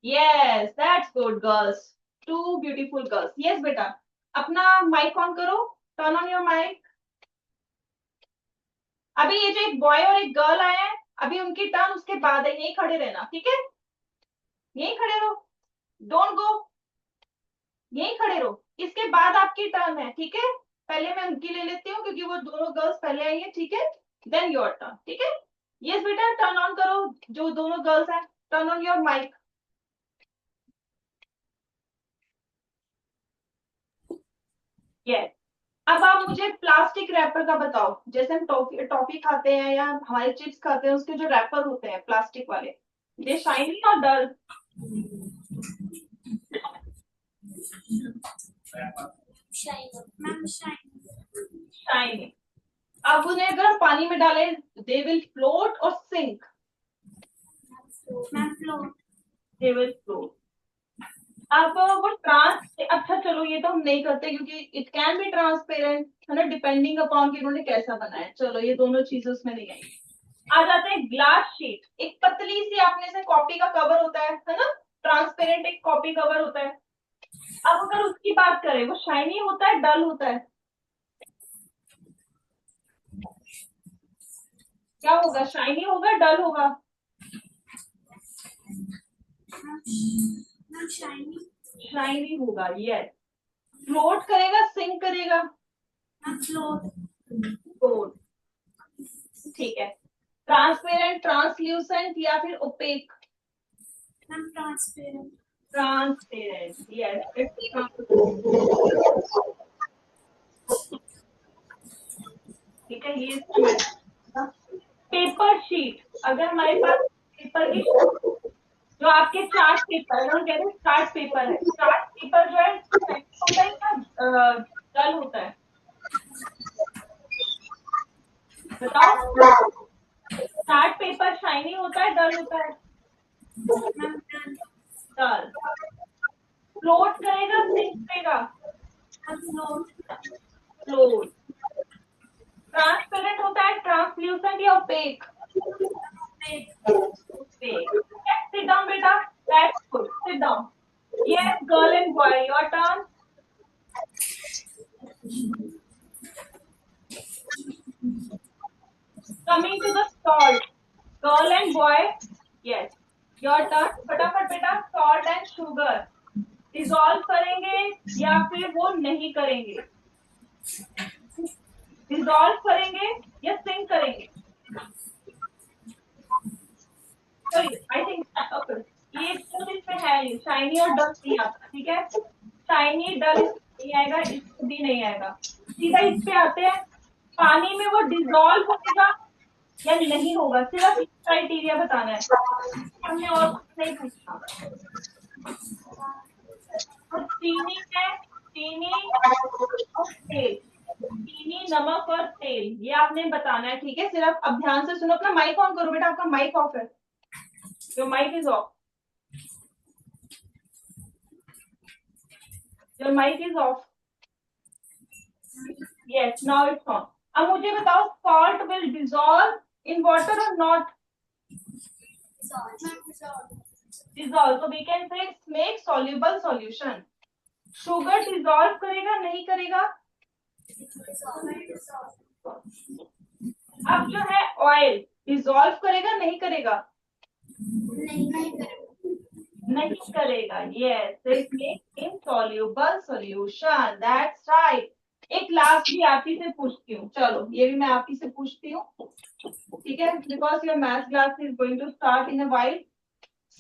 Yes that's good girls, 2 beautiful girls. Yes बेटा, अपना माइक ऑन करो, टर्न ऑन योर माइक। अभी ये जो एक बॉय और एक गर्ल आए हैं, अभी उनकी टर्न उसके बाद है, यही खड़े रहना, ठीक है। यही खड़े रहो, डोंट गो, यही खड़े रहो, इसके बाद आपकी टर्न है, ठीक है। पहले मैं उनकी ले लेती हूँ क्योंकि वो दोनों गर्ल्स पहले आई है, ठीक है। देन योर टर्न, ठीक है। यस बेटा, टर्न ऑन करो, जो दोनों गर्ल्स हैं, turn on your mic. Yes, अब आप मुझे प्लास्टिक रैपर का बताओ। जैसे हम टॉफी खाते हैं या हमारे चिप्स खाते हैं, उसके जो रैपर होते हैं प्लास्टिक वाले, दे शाइनी और डल? शाइनी। अब उन्हें अगर हम पानी में डालें, दे विल फ्लोट और सिंक? They will float. अब वो अच्छा चलो ये तो हम नहीं करते क्योंकि इट कैन बी ट्रांसपेरेंट, है ना, डिपेंडिंग अपॉन कि उन्होंने कैसा बनाया। चलो ये दोनों चीजें उसमें नहीं आई। आ जाते हैं ग्लास शीट, एक पतली सी आपने से कॉपी का कवर होता है ना, ट्रांसपेरेंट एक कॉपी कवर होता है। अब अगर उसकी बात करें, वो शाइनी होता है, डल होता है? क्या होगा, शाइनी होगा, डल होगा? शाइनी होगा, यस। फ्लोट करेगा, सिंक करेगा? फ्लोट, ठीक है। ट्रांसपेरेंट, ट्रांसल्यूसेंट या फिर ओपेक? ट्रांसपेरेंट, यस, ठीक है। ये पेपर शीट, अगर हमारे पास पेपर की, जो आपके चार्ट पेपर, हम कहते हैं चार्ट पेपर है, चार्ट पेपर जो है होता है या डल होता है? बताओ, चार्ट पेपर शाइनी होता है, डल होता है? डल। फ्लोट करेगा, सिंक करेगा? फ्लोट। ट्रांसपेरेंट होता है, ट्रांसल्यूसेंट या OPEC? Sit down, beta. That's good. Sit down. Yes, girl and boy, your turn. Coming to the salt, girl and boy, yes, your turn. फटाफट बेटा, salt and sugar डिजोल्व करेंगे या फिर वो नहीं करेंगे? डिजोल्व करेंगे या सिंक करेंगे? सॉरी, आई थिंक ये इसमें है शाइनी और डल नहीं आता, ठीक है? शाइनी डल नहीं आएगा, इसमें भी नहीं आएगा। सीधा इस पे आते हैं, पानी में वो डिजोल्व होगा या नहीं होगा, सिर्फ क्राइटेरिया बताना है, हमने और कुछ नहीं पूछना। तो चीनी है, चीनी और तेल, चीनी, नमक और तेल, ये आपने बताना है, ठीक है? सिर्फ अब ध्यान से सुनो। अपना माइक ऑन करो बेटा, आपका माइक ऑफ है। Your mic is off, your mic is off. Yes, now it's on. अब मुझे बताओ, salt will dissolve in water और नॉट? डिजॉल्व, तो we can say make soluble solution. Sugar dissolve करेगा नहीं करेगा? अब जो है ऑयल डिजॉल्व करेगा नहीं करेगा? नहीं करेगा। Yes, it makes insoluble solution, that's right. एक लास्ट भी आप ही से पूछती हूँ, चलो ये भी मैं आप ही से पूछती हूँ, ठीक है? Because your maths class is going to start in a while.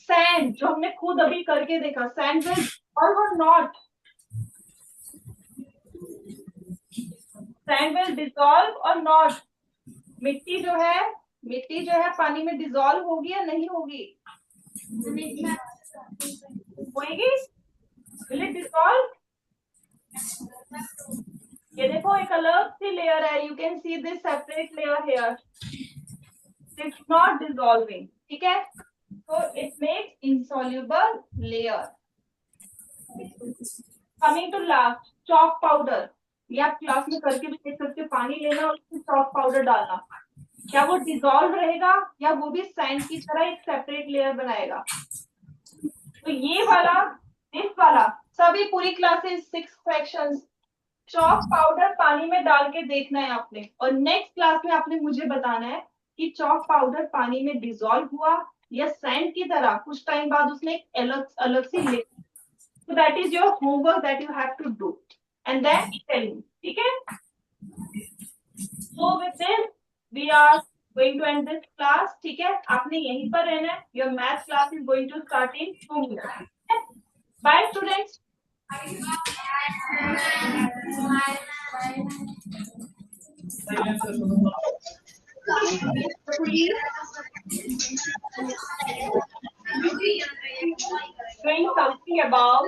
Sand, जो हमने खुद अभी करके देखा, सैंड विल और नॉट? सैंड विल डिसॉल्व और नॉट? मिट्टी जो है पानी में डिसॉल्व होगी या नहीं होगी? होगी। Will it dissolve? ये देखो, एक अलग सी लेयर है, you can see this separate layer here, it's not dissolving, ठीक है? So it makes insoluble layer. Coming to last, chalk powder. ये आप क्लास में करके भी देख सकते हो, पानी लेना और उसमें चॉक पाउडर डालना, क्या वो डिसॉल्व रहेगा या वो भी सैंड की तरह एक सेपरेट लेयर बनाएगा? तो ये वाला, इस वाला, सभी पूरी क्लासेस 6 सेक्शंस, चॉक पाउडर पानी में डाल के देखना है आपने, और नेक्स्ट क्लास में आपने मुझे बताना है कि चॉक पाउडर पानी में डिसॉल्व हुआ या सैंड की तरह कुछ टाइम बाद उसने एक अलग सी ले। So that is your homework that you have to do, and then tell me, ठीक है? So with this we are going to end this class, ठीक है? आपने यहीं पर रहना है। Your math class is going to start in 2 minutes. Bye students. Doing something about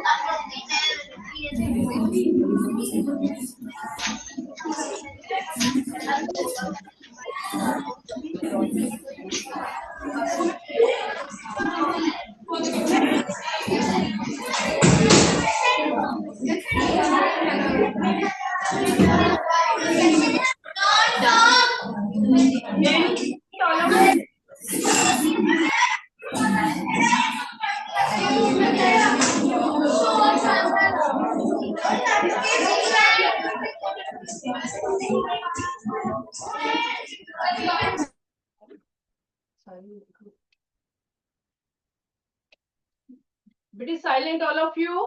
बेटा साइलेंट ऑल ऑफ यू,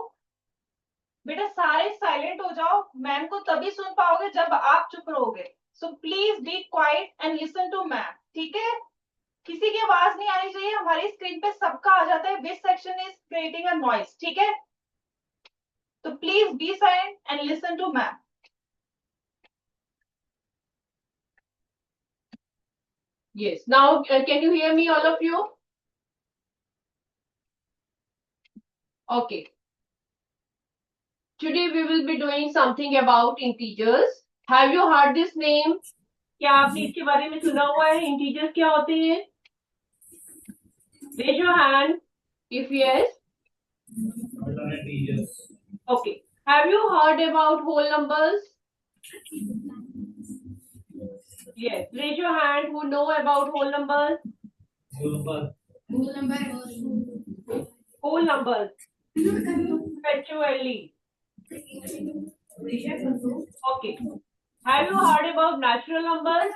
बेटा सारे साइलेंट हो जाओ, मैम को तभी सुन पाओगे जब आप चुप रहोगे। So please be quiet and listen to ma'am, ठीक है? किसी की आवाज नहीं आनी चाहिए। हमारी स्क्रीन पे सबका आ जाता है which section is creating a noise, ठीक है? तो please be silent and listen to ma'am. Yes, now can you hear me, all of you? Okay. Today we will be doing something about integers. Have you heard this name? क्या आपने इसके बारे में सुना हुआ है? इंटीजर्स क्या होते हैं? Raise your hand if yes. Okay. Have you heard about whole numbers? Yes. Raise your hand who know about whole numbers. Whole numbers. Perpetually. Okay. Have you heard about natural numbers?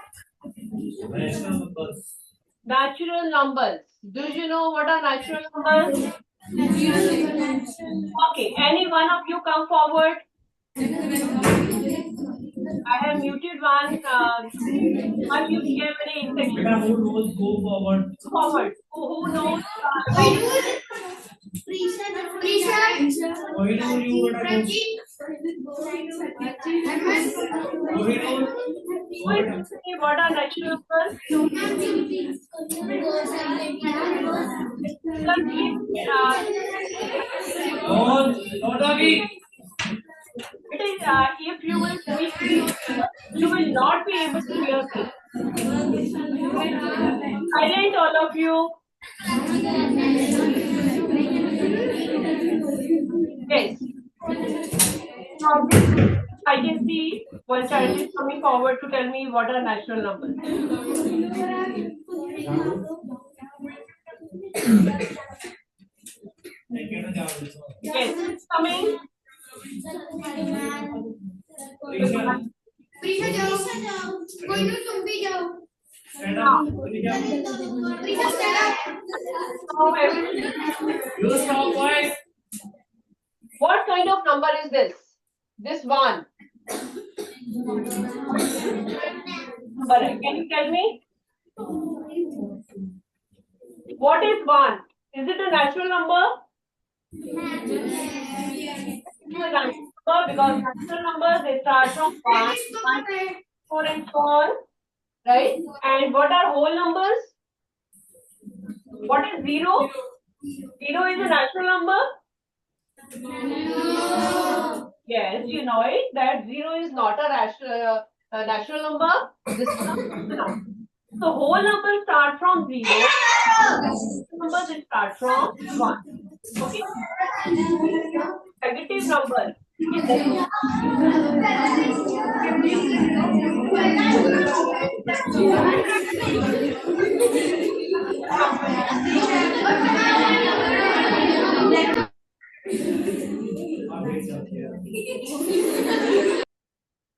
Natural numbers. Do you know what are natural numbers? Okay. Any one of you come forward? I have muted one. One you became very insecure. Go forward. Forward. Who knows? What are natural numbers? It is if you will speak, you will not be able to hear me. Silent, all of you. Yes. I can see one child is coming forward to tell me what are natural numbers. Yes, coming. What kind of number is this? This one. Can you tell me? What is one? Is it a natural number? Because natural numbers they start from 1, 4 and so on. Right? And what are whole numbers? What is 0? 0 is a natural number? Yes, you know it that 0 is not a natural number. This is a number. So whole numbers start from 0. Numbers they start from 1. Okay. Negative number.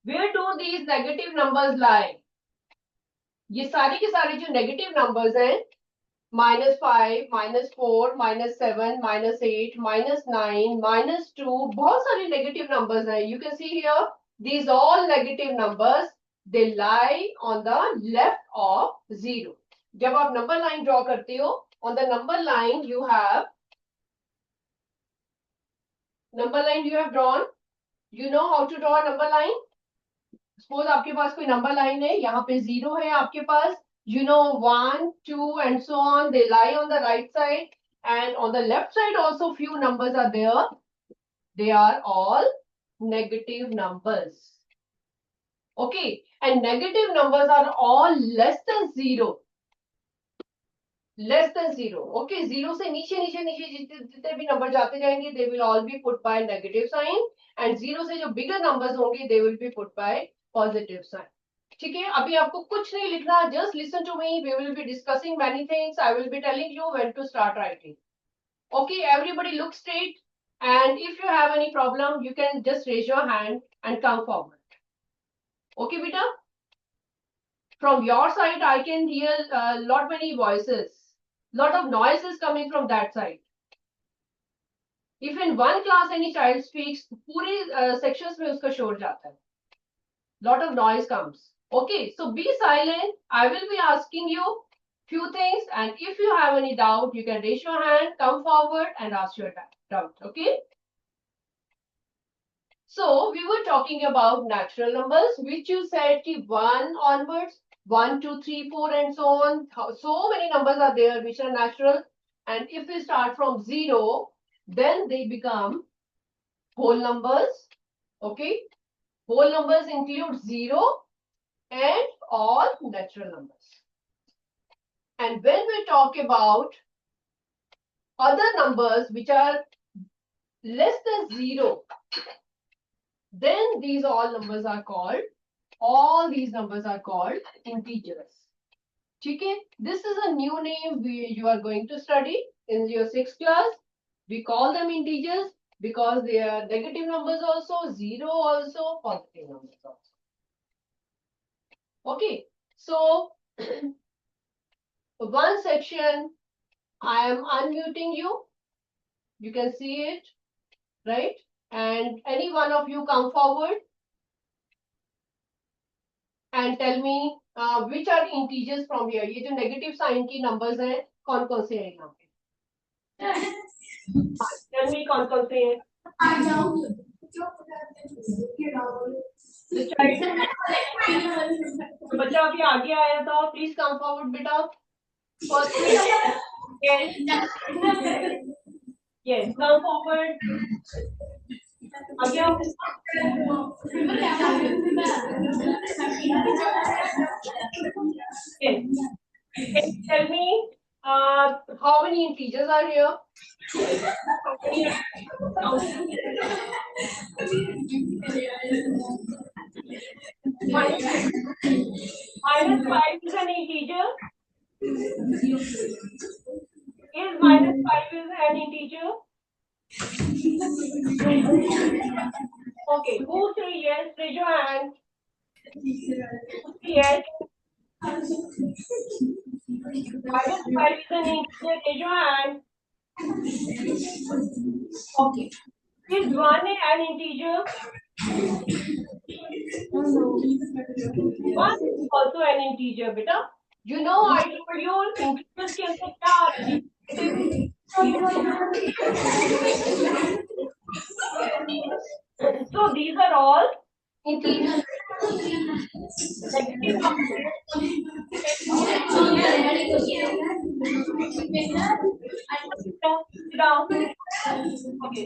Where do these negative numbers lie? ये सारे के सारे जो negative numbers हैं, -5, -4, -7, -8, -9, -2, बहुत सारे negative numbers हैं. You can see here, these all negative numbers, they lie on the left of 0. जब आप number line draw करते हो, on the number line you have drawn. You know how to draw a number line? Suppose आपके पास कोई number line है, यहाँ पे 0 है आपके पास. You know 1, 2 and so on, they lie on the right side, and on the left side also few numbers are there. They are all negative numbers. Okay, and negative numbers are all less than 0. Less than 0. Okay, 0 से नीचे जितने भी number जाते जाएंगे, they will all be put by negative sign, and 0 से जो bigger numbers होंगे, they will be put by positive sign. ठीक है, अभी आपको कुछ नहीं लिखना, just listen to me. We will be discussing many things. I will be telling you when to start writing. Okay, everybody look straight, and if you have any problem, you can just raise your hand and come forward. Okay, beta? From your side, I can hear lot many voices. Lot of noise is coming from that side. If in one class any child speaks, पूरे sections में उसका शोर जाता है. Lot of noise comes. Okay, so be silent. I will be asking you few things, and if you have any doubt, you can raise your hand, come forward and ask your doubt. Okay. So we were talking about natural numbers, which you said ki 1 onwards, 1, 2, 3, 4 and so on. So many numbers are there which are natural, and if we start from 0, then they become whole numbers. Okay. Whole numbers include 0 and all natural numbers. And when we talk about other numbers which are less than 0, then these all numbers are called, all these numbers are called integers. Okay, this is a new name you are going to study in your 6th class. We call them integers. because they are negative numbers also, 0 also, positive numbers also. Okay, so one section I am unmuting you. You can see it, right? And any one of you come forward and tell me which are integers from here. ये जो negative sign की numbers हैं, कौन कौन से हैं यहाँ पे? Tell me कौन कौन से हैं? बच्चा अभी आगे आया था, please come forward बेटा. First, yes, yes, come forward. आगे आओ. Yes. Can you tell me how many integers are here? Minus 5 is an integer. Is minus 5 is an integer? Okay, who say yes? Raise your hand. Yes. Minus 5 is an integer. Raise your hand. Okay. Is 1 an integer? 1 is also an integer, beta. You know, I told you integers के अंदर क्या आते हैं? So these are all integers. Sit down. Okay.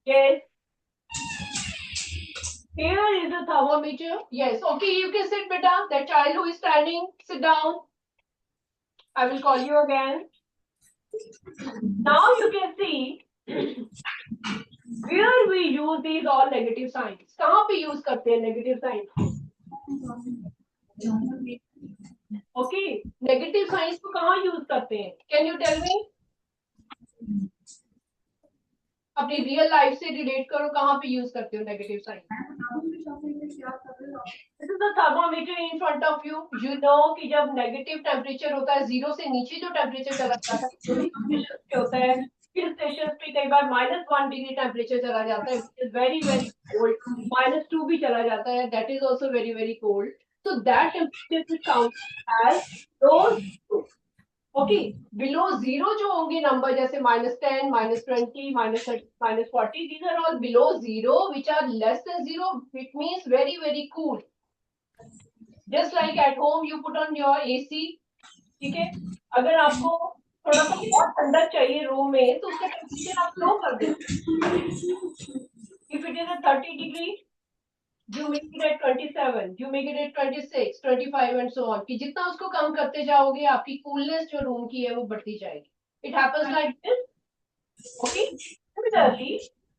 Yes. Here is a thermometer. Yes. Okay, you can sit, beta. That child who is standing, sit down. I will call you again. Now you can see where we use these all negative signs. कहाँ पे use करते हैं negative signs? Okay, negative signs को कहाँ use करते हैं? Can you tell me? अपनी real life से relate करो कहाँ पे use करते हो negative signs? This is the thermometer in front of you. You know कि जब negative temperature होता है 0 से नीचे जो temperature चला जाता है होता है हिल स्टेशन पे कई बार -1 डिग्री टेम्परेचर चला जाता है वेरी वेरी कोल्ड -2 भी चला जाता है that is also very very cold so that temperature is counted as below 0. Okay, below 0 जो होंगे नंबर जैसे -10, -20, -30, -40 these are all below 0 which are less than 0 which means very very cool. Just like at home you put on your AC. ठीक है, अगर आपको थोड़ा सा बहुत ठंडा चाहिए रूम में तो उसका टेम्परेचर आप लो कर दें. If it is at 30 degree, you make it at 27, you make it at 26, 25 and so on. कि जितना उसको कम करते जाओगे आपकी कूलनेस जो रूम की है वो बढ़ती जाएगी. It happens like this. Okay. Similarly,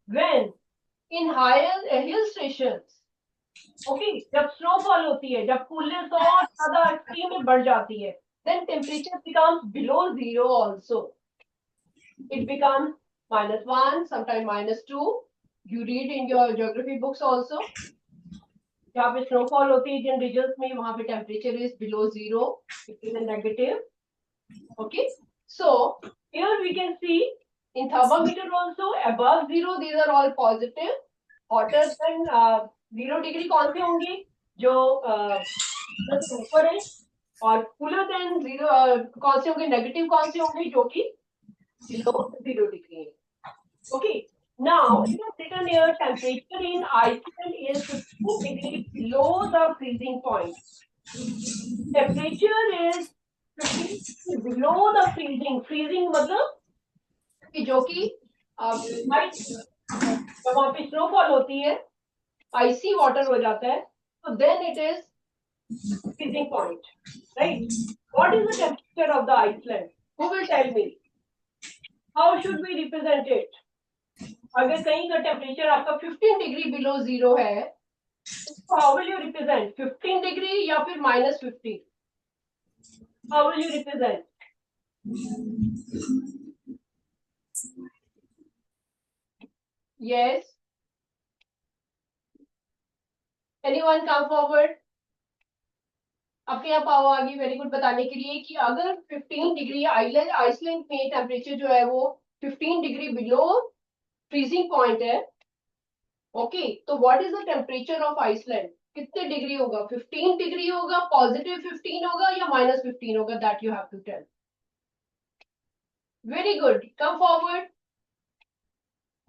when in higher hill stations, okay, जब snowfall होती है, जब कूलनेस और ज़्यादा एक्सट्रीम में बढ़ जाती है, then temperature becomes below 0 also. It becomes -1, sometimes -2. You read in your geography books also. जहाँ पे snowfall होती है जिन regions में वहाँ पे temperature is below 0. It is a negative. Okay. So here we can see in thermometer also above 0 these are all positive. Hotter than 0 degree कौन से होंगे जो ऊपर है और कूलर देन 0 कौन से होंगे नेगेटिव कौन से होंगे जो कि below 0 degree. Okay, now it is written here temperature in Iceland is 2 degrees below the freezing point. Temperature is 50 below the freezing मतलब कि जो कि जब वहाँ पे स्नोफॉल होती है आइसी वाटर हो जाता है तो then it is freezing point, right? What is the temperature of the Iceland? Who will tell me? How should we represent it? अगर कहीं का टेम्परेचर आपका 15 डिग्री बिलो जीरो है, how will you represent 15 degree या फिर -15? How will you represent? Yes. Anyone come forward? अपने आप आओ आगे, वेरी गुड, बताने के लिए कि अगर 15 डिग्री आइसलैंड में टेम्परेचर जो है वो 15 डिग्री बिलो फ्रीजिंग पॉइंट है, ओके, तो what is the temperature of Iceland? कितने डिग्री होगा? 15 डिग्री होगा, +15 होगा या -15 होगा? That you have to tell. Very good, come forward.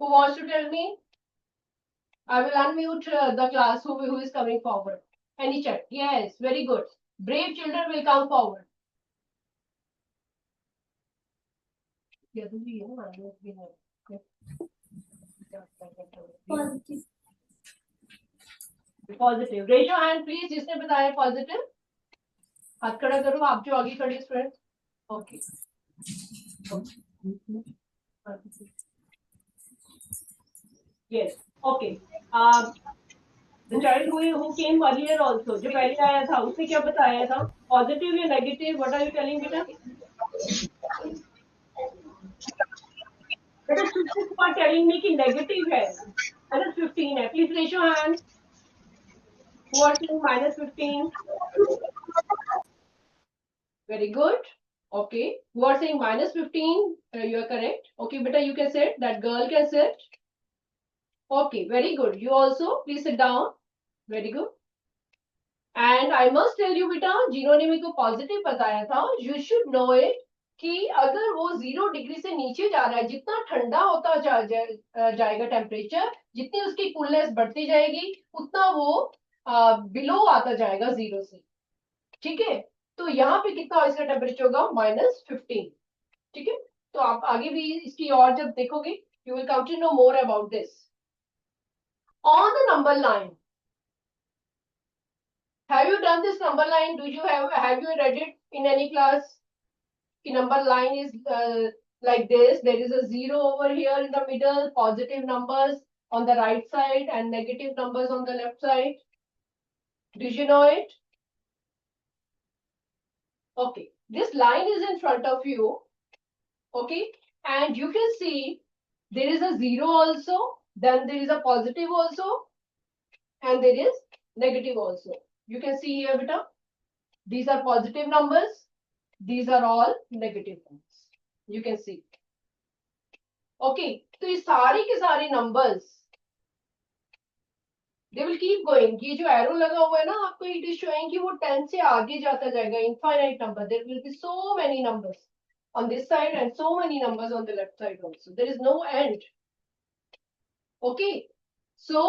Who wants to tell me? I will unmute the class. Who is coming forward? Any chat? Yes, very good. Brave children will come forward. Positive. Raise your hand please, जिसने बताया positive. हाथ खड़ा करो आप जो आगे खड़े student. Okay. Yes. Okay. The child who came earlier also, जो पहले आया था, उसने क्या बताया था? पॉजिटिव या negative? What are you telling बेटा? बेटा you are telling me कि नेगेटिव है. -15 है. Please raise your hand. Who are saying -15? Very good. Okay. Who are saying -15? You are correct. Okay, beta, you can sit. That girl can sit. Okay, very good. You also, please sit down. Very good. And I must tell you, beta, जिन्होंने मेरे को positive बताया था, you should know it कि अगर वो 0 degree से नीचे जा रहा है, जितना ठंडा होता जाएगा टेम्परेचर, जितनी उसकी कूलनेस बढ़ती जाएगी, उतना वो बिलो आता जाएगा 0 से. ठीक है, तो यहाँ पे कितना इसका टेम्परेचर होगा? -15. ठीक है, तो आप आगे भी इसकी और जब देखोगे, you will come to know more about this. On the number line, have you done this number line? Do you have you read it in any class? The number line is like this. There is a 0 over here in the middle, positive numbers on the right side and negative numbers on the left side. Did you know it? Okay, this line is in front of you. Okay, and you can see there is a 0 also, then there is a positive also, and there is negative also. You can see here, beta, these are positive numbers, these are all negative numbers. You can see. Okay, तो ये सारे के सारे numbers, they will keep going. ये जो arrow लगा हुआ है ना आपको, it is showing कि वो 10 से आगे जाता जाएगा, infinite number. There will be so many numbers on this side and so many numbers on the left side also. There is no end. Okay, so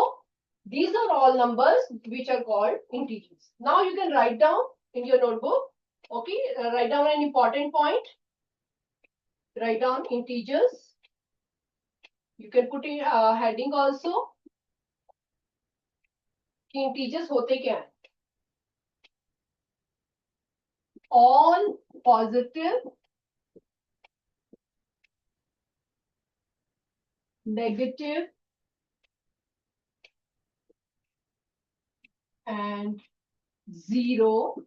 these are all numbers which are called integers. Now you can write down in your notebook. Okay, write down an important point. Write down integers. You can put in heading also. कि integers होते क्या हैं? All positive, negative, and 0.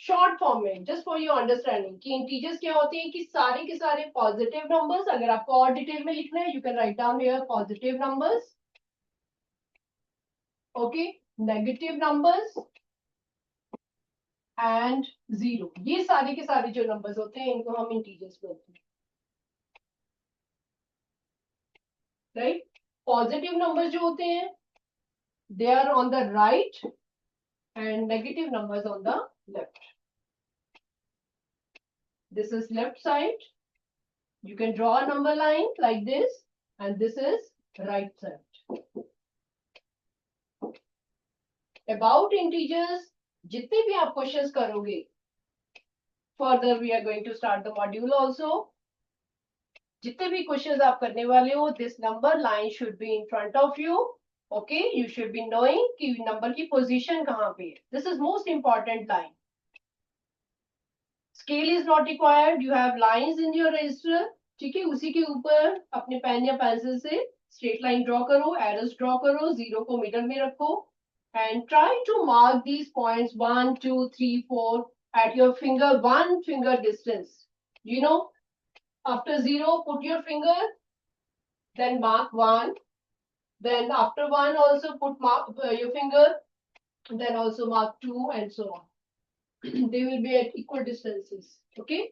Short form में, just for your understanding, कि integers क्या होते हैं कि सारे के सारे पॉजिटिव नंबर्स. अगर आपको और डिटेल में लिखना है, you can write down here positive numbers. Okay, negative numbers and 0. ये सारे के सारे जो नंबर्स होते हैं, इनको हम इंटीजर्स बोलते हैं. राइट, पॉजिटिव नंबर्स जो होते हैं, they are on the right and negative numbers on the left. This is left side. You can draw a number line like this, and this is right side. About integers, जितने भी आप questions करोगे, further we are going to start the module also. जितने भी questions आप करने वाले हो, this number line should be in front of you. Okay, you should be knowing कि नंबर की पोजीशन कहाँ पे है. This is most important line. Scale is not required. You have lines in your register. ठीक है, उसी के ऊपर अपने पेन या पेंसिल से स्ट्रेट लाइन ड्रॉ करो, एरोस ड्रॉ करो, 0 को मिडल में रखो and try to mark these points 1, 2, 3, 4 at your finger, 1 finger distance. You know, after 0, put your finger, then mark 1. Then after 1 also mark your finger, then also mark 2 and so on. They will be at equal distances. Okay.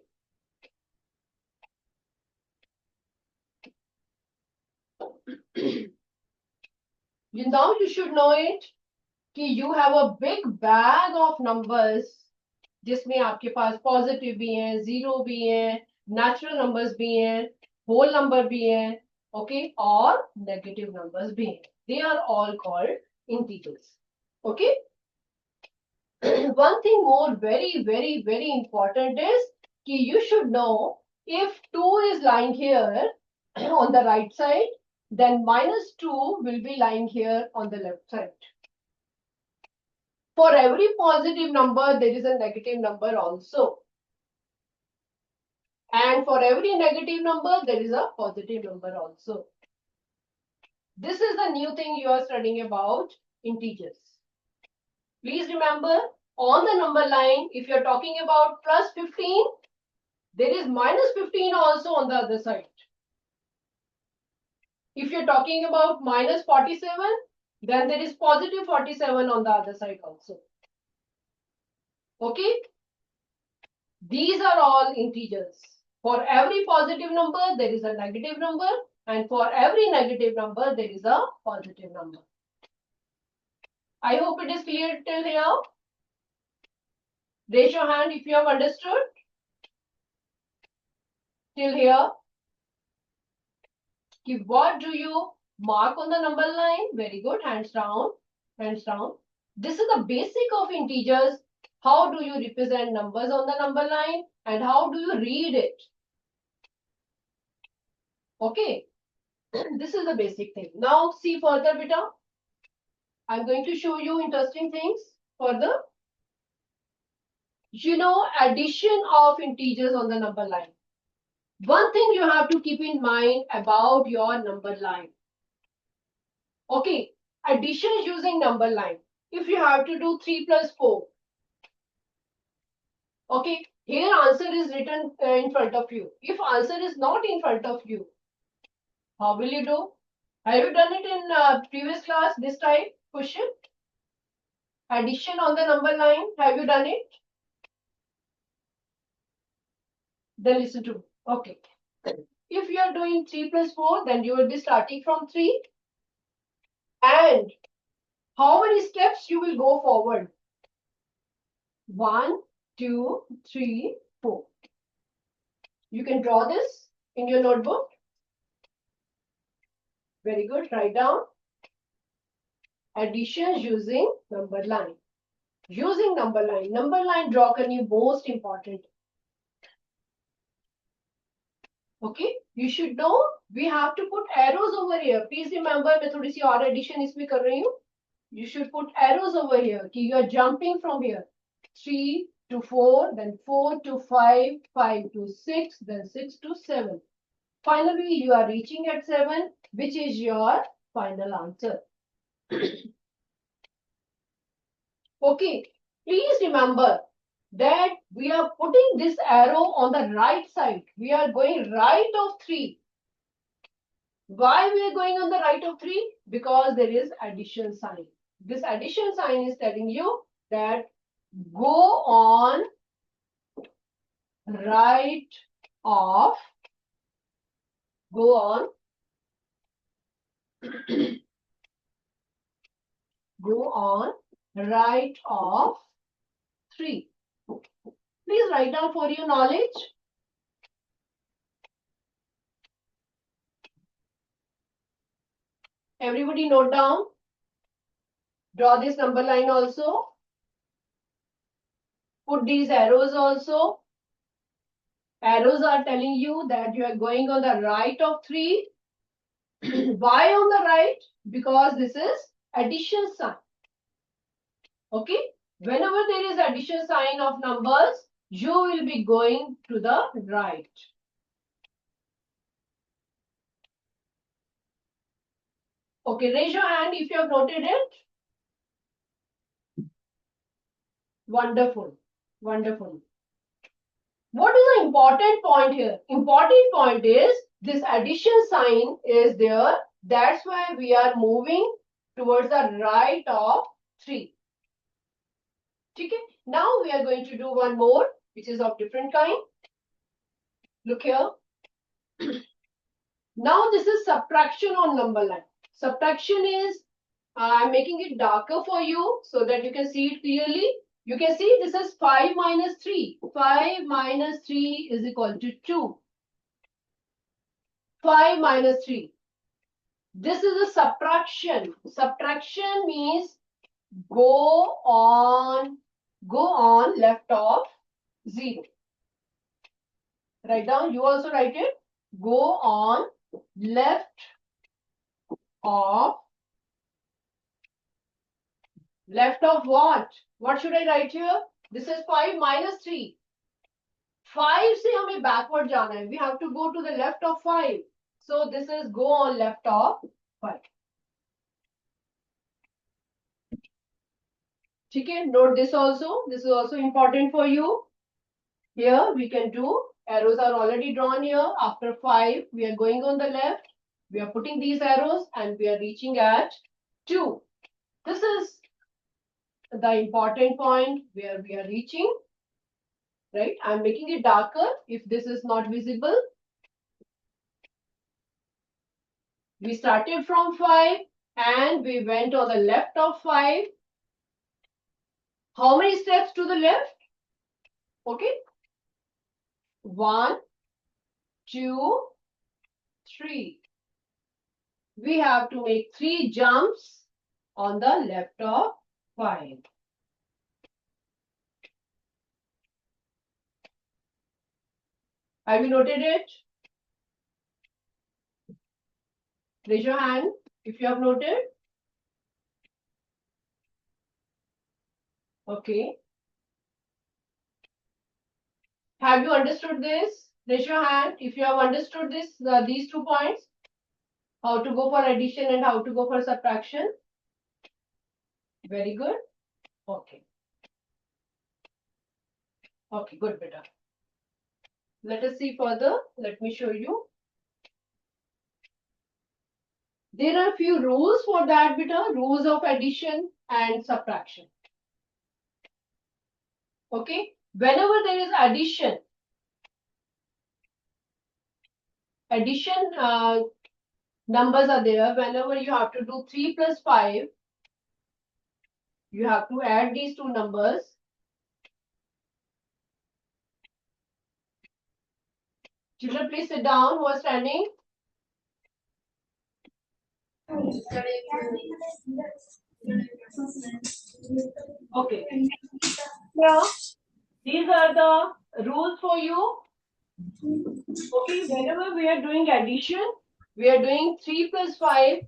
Now you should know it कि you have a big bag of numbers जिसमें आपके पास positive भी हैं, zero भी हैं, natural numbers भी हैं, whole number भी हैं, ओके, और नेगेटिव नंबर्स भी हैं. They are all called integers. Okay. One thing more very important is कि you should know if 2 is lying here on the right side, then -2 will be lying here on the left side. For every positive number, there is a negative number also. And for every negative number, there is a positive number also. This is the new thing you are studying about integers. Please remember, on the number line, if you're talking about +15, there is -15 also on the other side. If you're talking about -47, then there is +47 on the other side also. Okay? These are all integers. For every positive number, there is a negative number, and for every negative number, there is a positive number. I hope it is clear till here. Raise your hand if you have understood. Till here. What do you mark on the number line? Very good. Hands down. Hands down. This is the basic of integers. How do you represent numbers on the number line? And how do you read it? Okay. This is the basic thing. Now see further, beta. I'm going to show you interesting things further. You know, addition of integers on the number line. One thing you have to keep in mind about your number line. Okay, addition using number line. If you have to do 3 plus 4. Okay, here answer is written in front of you. If answer is not in front of you, how will you do? Have you done it in previous class, this type question? Addition on the number line, have you done it? Then listen to me. Okay. If you are doing 3 plus 4, then you will be starting from 3. And how many steps you will go forward? 1, 2, 3, 4. You can draw this in your notebook. Very good. Write down. Addition using number line. Using number line. Number line draw करनी most important. Okay. You should know we have to put arrows over here. Please remember मैं थोड़ी सी और addition इसमें कर रही हूँ. You should put arrows over here. कि you are jumping from here. 3 to 4, then 4 to 5, 5 to 6, then 6 to 7. Finally, you are reaching at 7, which is your final answer. Okay, please remember that we are putting this arrow on the right side. We are going right of 3. Why we are going on the right of 3? Because there is addition sign. This addition sign is telling you that go on right of, go on, go on right of 3. Please write down for your knowledge. Everybody note down. Draw this number line also. Put these arrows also. Arrows are telling you that you are going on the right of 3. Why on the right? Because this is addition sign. Okay. Whenever there is addition sign of numbers, you will be going to the right. Okay, raise your hand if you have noted it. Wonderful, wonderful. What is the important point here? Important point is this addition sign is there. That's why we are moving towards the right of 3. Okay. Now we are going to do one more, which is of different kind. Look here. Now this is subtraction on number line. Subtraction is, I'm making it darker for you so that you can see it clearly. You can see this is 5 minus 3. 5 minus 3 is equal to 2. 5 minus 3. This is a subtraction. Subtraction means go on left of 0. Write down, you also write it. Go on left of what? What should I write here? This is 5 minus 3. 5 से हमें backward जाना है. We have to go to the left of 5. So this is go on left of 5. Okay, note this also. This is also important for you. Here we can do, arrows are already drawn here. After 5, we are going on the left. We are putting these arrows and we are reaching at 2. This is the important point where we are reaching. Right? I'm making it darker if this is not visible. We started from 5 and we went on the left of 5. How many steps to the left? Okay. 1, 2, 3. We have to make 3 jumps on the left of 5. Have you noted it? Raise your hand if you have noted. Okay. Have you understood this? Raise your hand if you have understood this, these 2 points. How to go for addition and how to go for subtraction. Very good. Okay. Okay, good, beta. Let us see further. Let me show you. There are a few rules for that, beta. Rules of addition and subtraction. Okay. Whenever there is addition numbers are there. Whenever you have to do 3 plus 5, you have to add these 2 numbers. Children, please sit down who are standing. Okay. Now, these are the rules for you. Okay, whenever we are doing addition, we are doing 3 plus 5.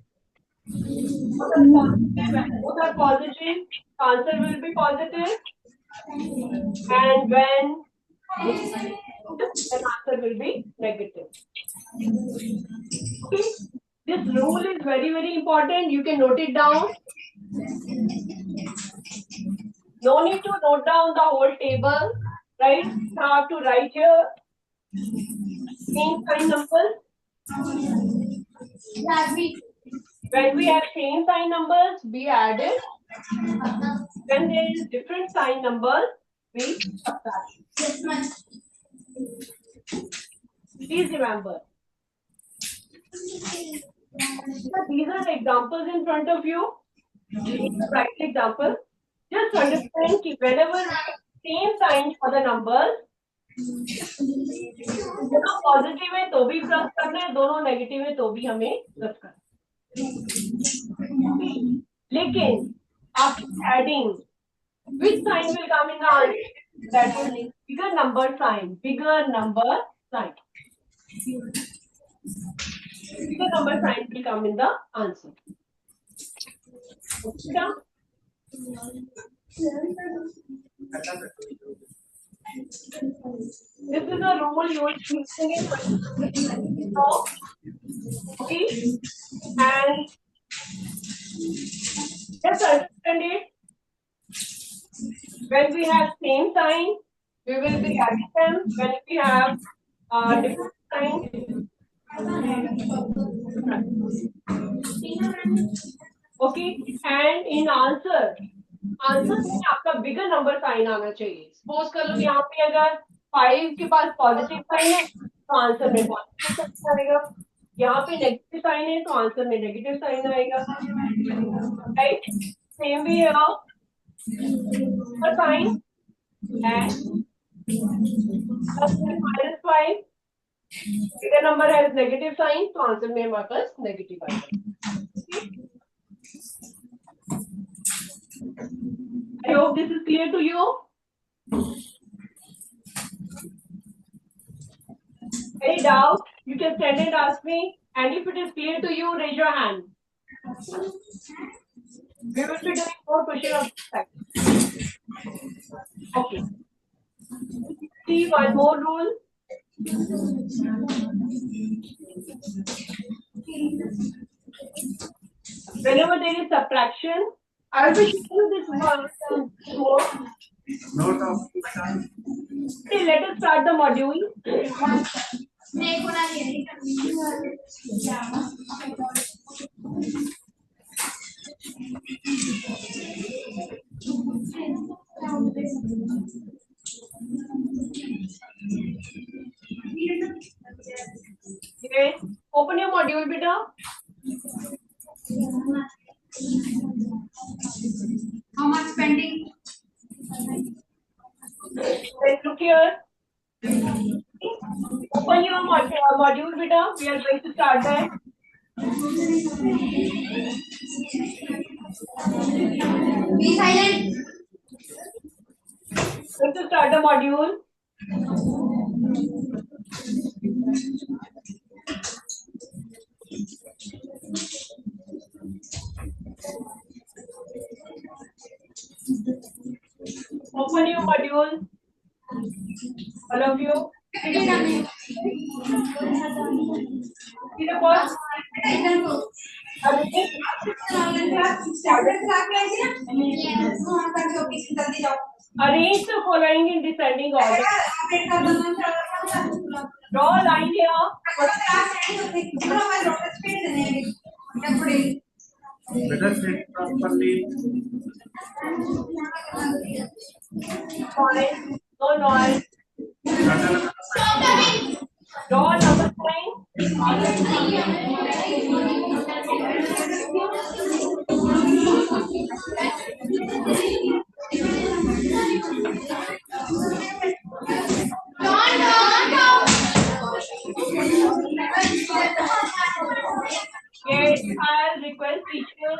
Both are positive, answer will be positive. And when the answer will be negative. Okay. This rule is very, very important. You can note it down. No need to note down the whole table, right? You have to write here same sign numbers. When we have same sign numbers, we add it. When there is different sign numbers, we subtract. Please remember. So these are the examples in front of you. Practice example. Just understand that whenever same sign for the numbers, दोनों positive है तो भी plus करना है, दोनों negative है तो भी हमें प्लस करना है. लेकिन after adding, which sign will come in the answer? That is bigger number sign. Bigger number sign. Bigger number sign will come in the answer. Okay. This is a rule you will be using it. Okay. And Just understand it. When we have same sign, we will be adding them. When we have different sign, okay. And in answer में आपका bigger number sign आना चाहिए. Suppose कर लो यहाँ पे अगर 5 के पास positive sign है तो आंसर में पॉजिटिव साइन आएगा. यहाँ पे नेगेटिव साइन है तो आंसर में नेगेटिव साइन आएगा. Right. Same way sign and -5 bigger number has negative sign, तो आंसर में हमारे पास नेगेटिव आएगा. I hope this is clear to you. Any doubt? You can send and ask me. And if it is clear to you, raise your hand. We will be doing more questions of this type. Okay. See one more rule. Whenever there is subtraction, I will be showing this one. Okay, let us start the module. Okay, open your module, beta. How much pending? Let's look here. Open your module, beta. We are going to start that. Be silent. Going to start the module. Open your module. All of you. See the first. Arrange the following in descending order. Draw a line here. Better sit properly. Noise. No noise. Draw a number Yes, I'll request teachers.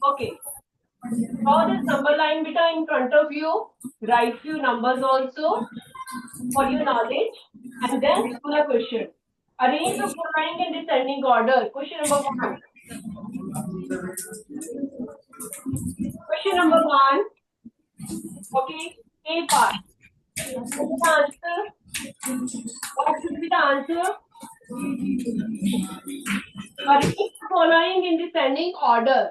Okay. Draw this number line beta in front of you. Write few numbers also for your knowledge, and then do the question. Arrange the following in descending order. Question number 1. Question number 1. Okay. A part. What is the answer? What should be the answer? Arrange the following in descending order.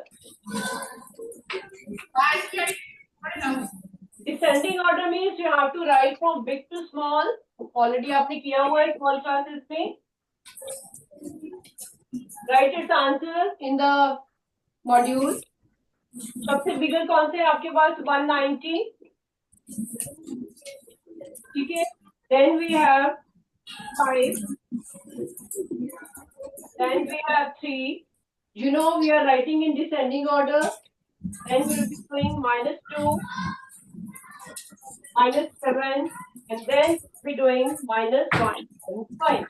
Descending order means you have to write from big to small. Already आपने किया हुआ है small classes में. Write its answer in the module. सबसे bigger कौन से आपके पास 190. ठीक है. Then we have 5. Then we have 3. You know we are writing in descending order. Then we will be doing -2, -7, and then we'll be doing -1 and 5.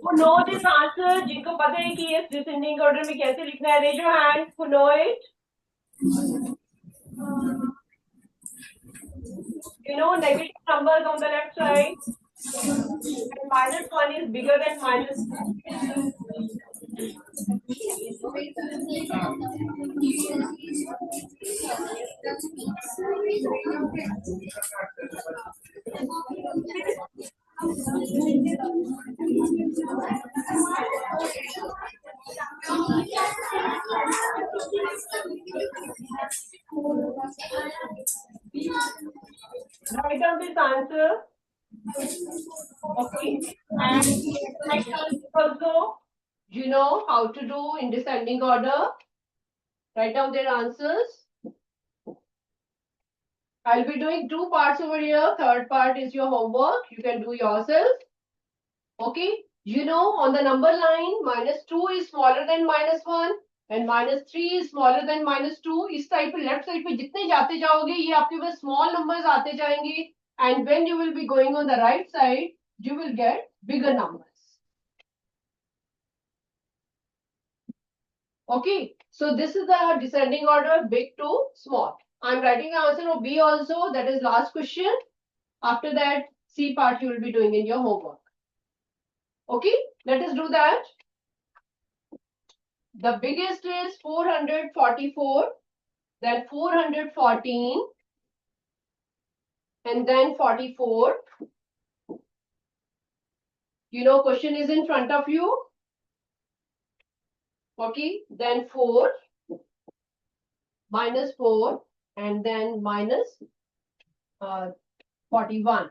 Who know this answer? जिनको पता है कि इस descending order में कैसे लिखना है, raise your hand. Who know it? You know, negative numbers on the left side. And -1 is bigger than -2. Write down this answer. Okay. And next also, you know how to do in descending order. Write down their answers. I'll be doing 2 parts over here. Third part is your homework. You can do yourself. Okay. You know, on the number line, -2 is smaller than -1 and -3 is smaller than -2. इस type पे left side पे जितने जाते जाओगे ये आपके पास small numbers आते जाएंगे and when you will be going on the right side, you will get bigger numbers. Okay, so this is the descending order, big to small. I'm writing the answer of B also, that is last question. After that, C part you will be doing in your homework. Okay, let us do that. The biggest is 444, then 414, and then 44. You know, question is in front of you. Okay, then 4, -4, and then -41.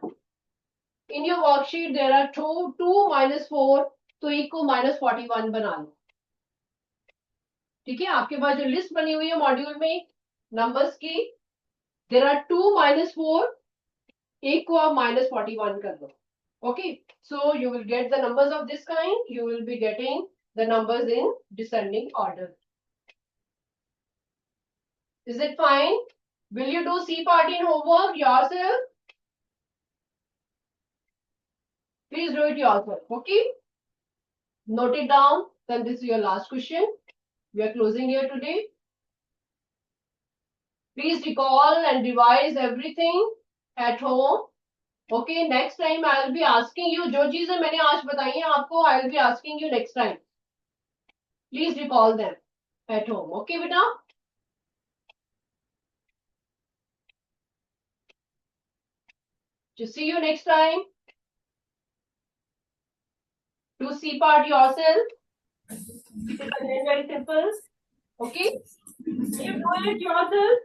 In your worksheet, there are two -4, तो एक को -41 बना लो. ठीक है, आपके पास जो list बनी हुई है मॉड्यूल में नंबर्स की, there are 2 -4, एक को आप -41 कर दो. Okay, so you will get the numbers of this kind. You will be getting the numbers in descending order. Is it fine? Will you do C part in homework yourself? Please do it yourself. Okay? Note it down. Then this is your last question. We are closing here today. Please recall and revise everything at home. Okay, next time I will be asking you, जो चीजें मैंने आज बताई हैं आपको, I will be asking you next time. Please recall them at home. Okay, beta? Just see you next time. Do C part yourself. It is again very simple. Okay? You do it yourself.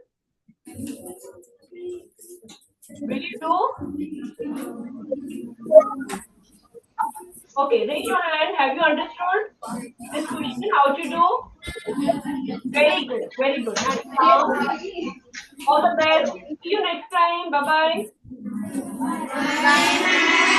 Will you do? Okay, raise your hand. Have you understood this question? How to do? Very good. Very good. And now, all the best. See you next time. Bye bye. Bye.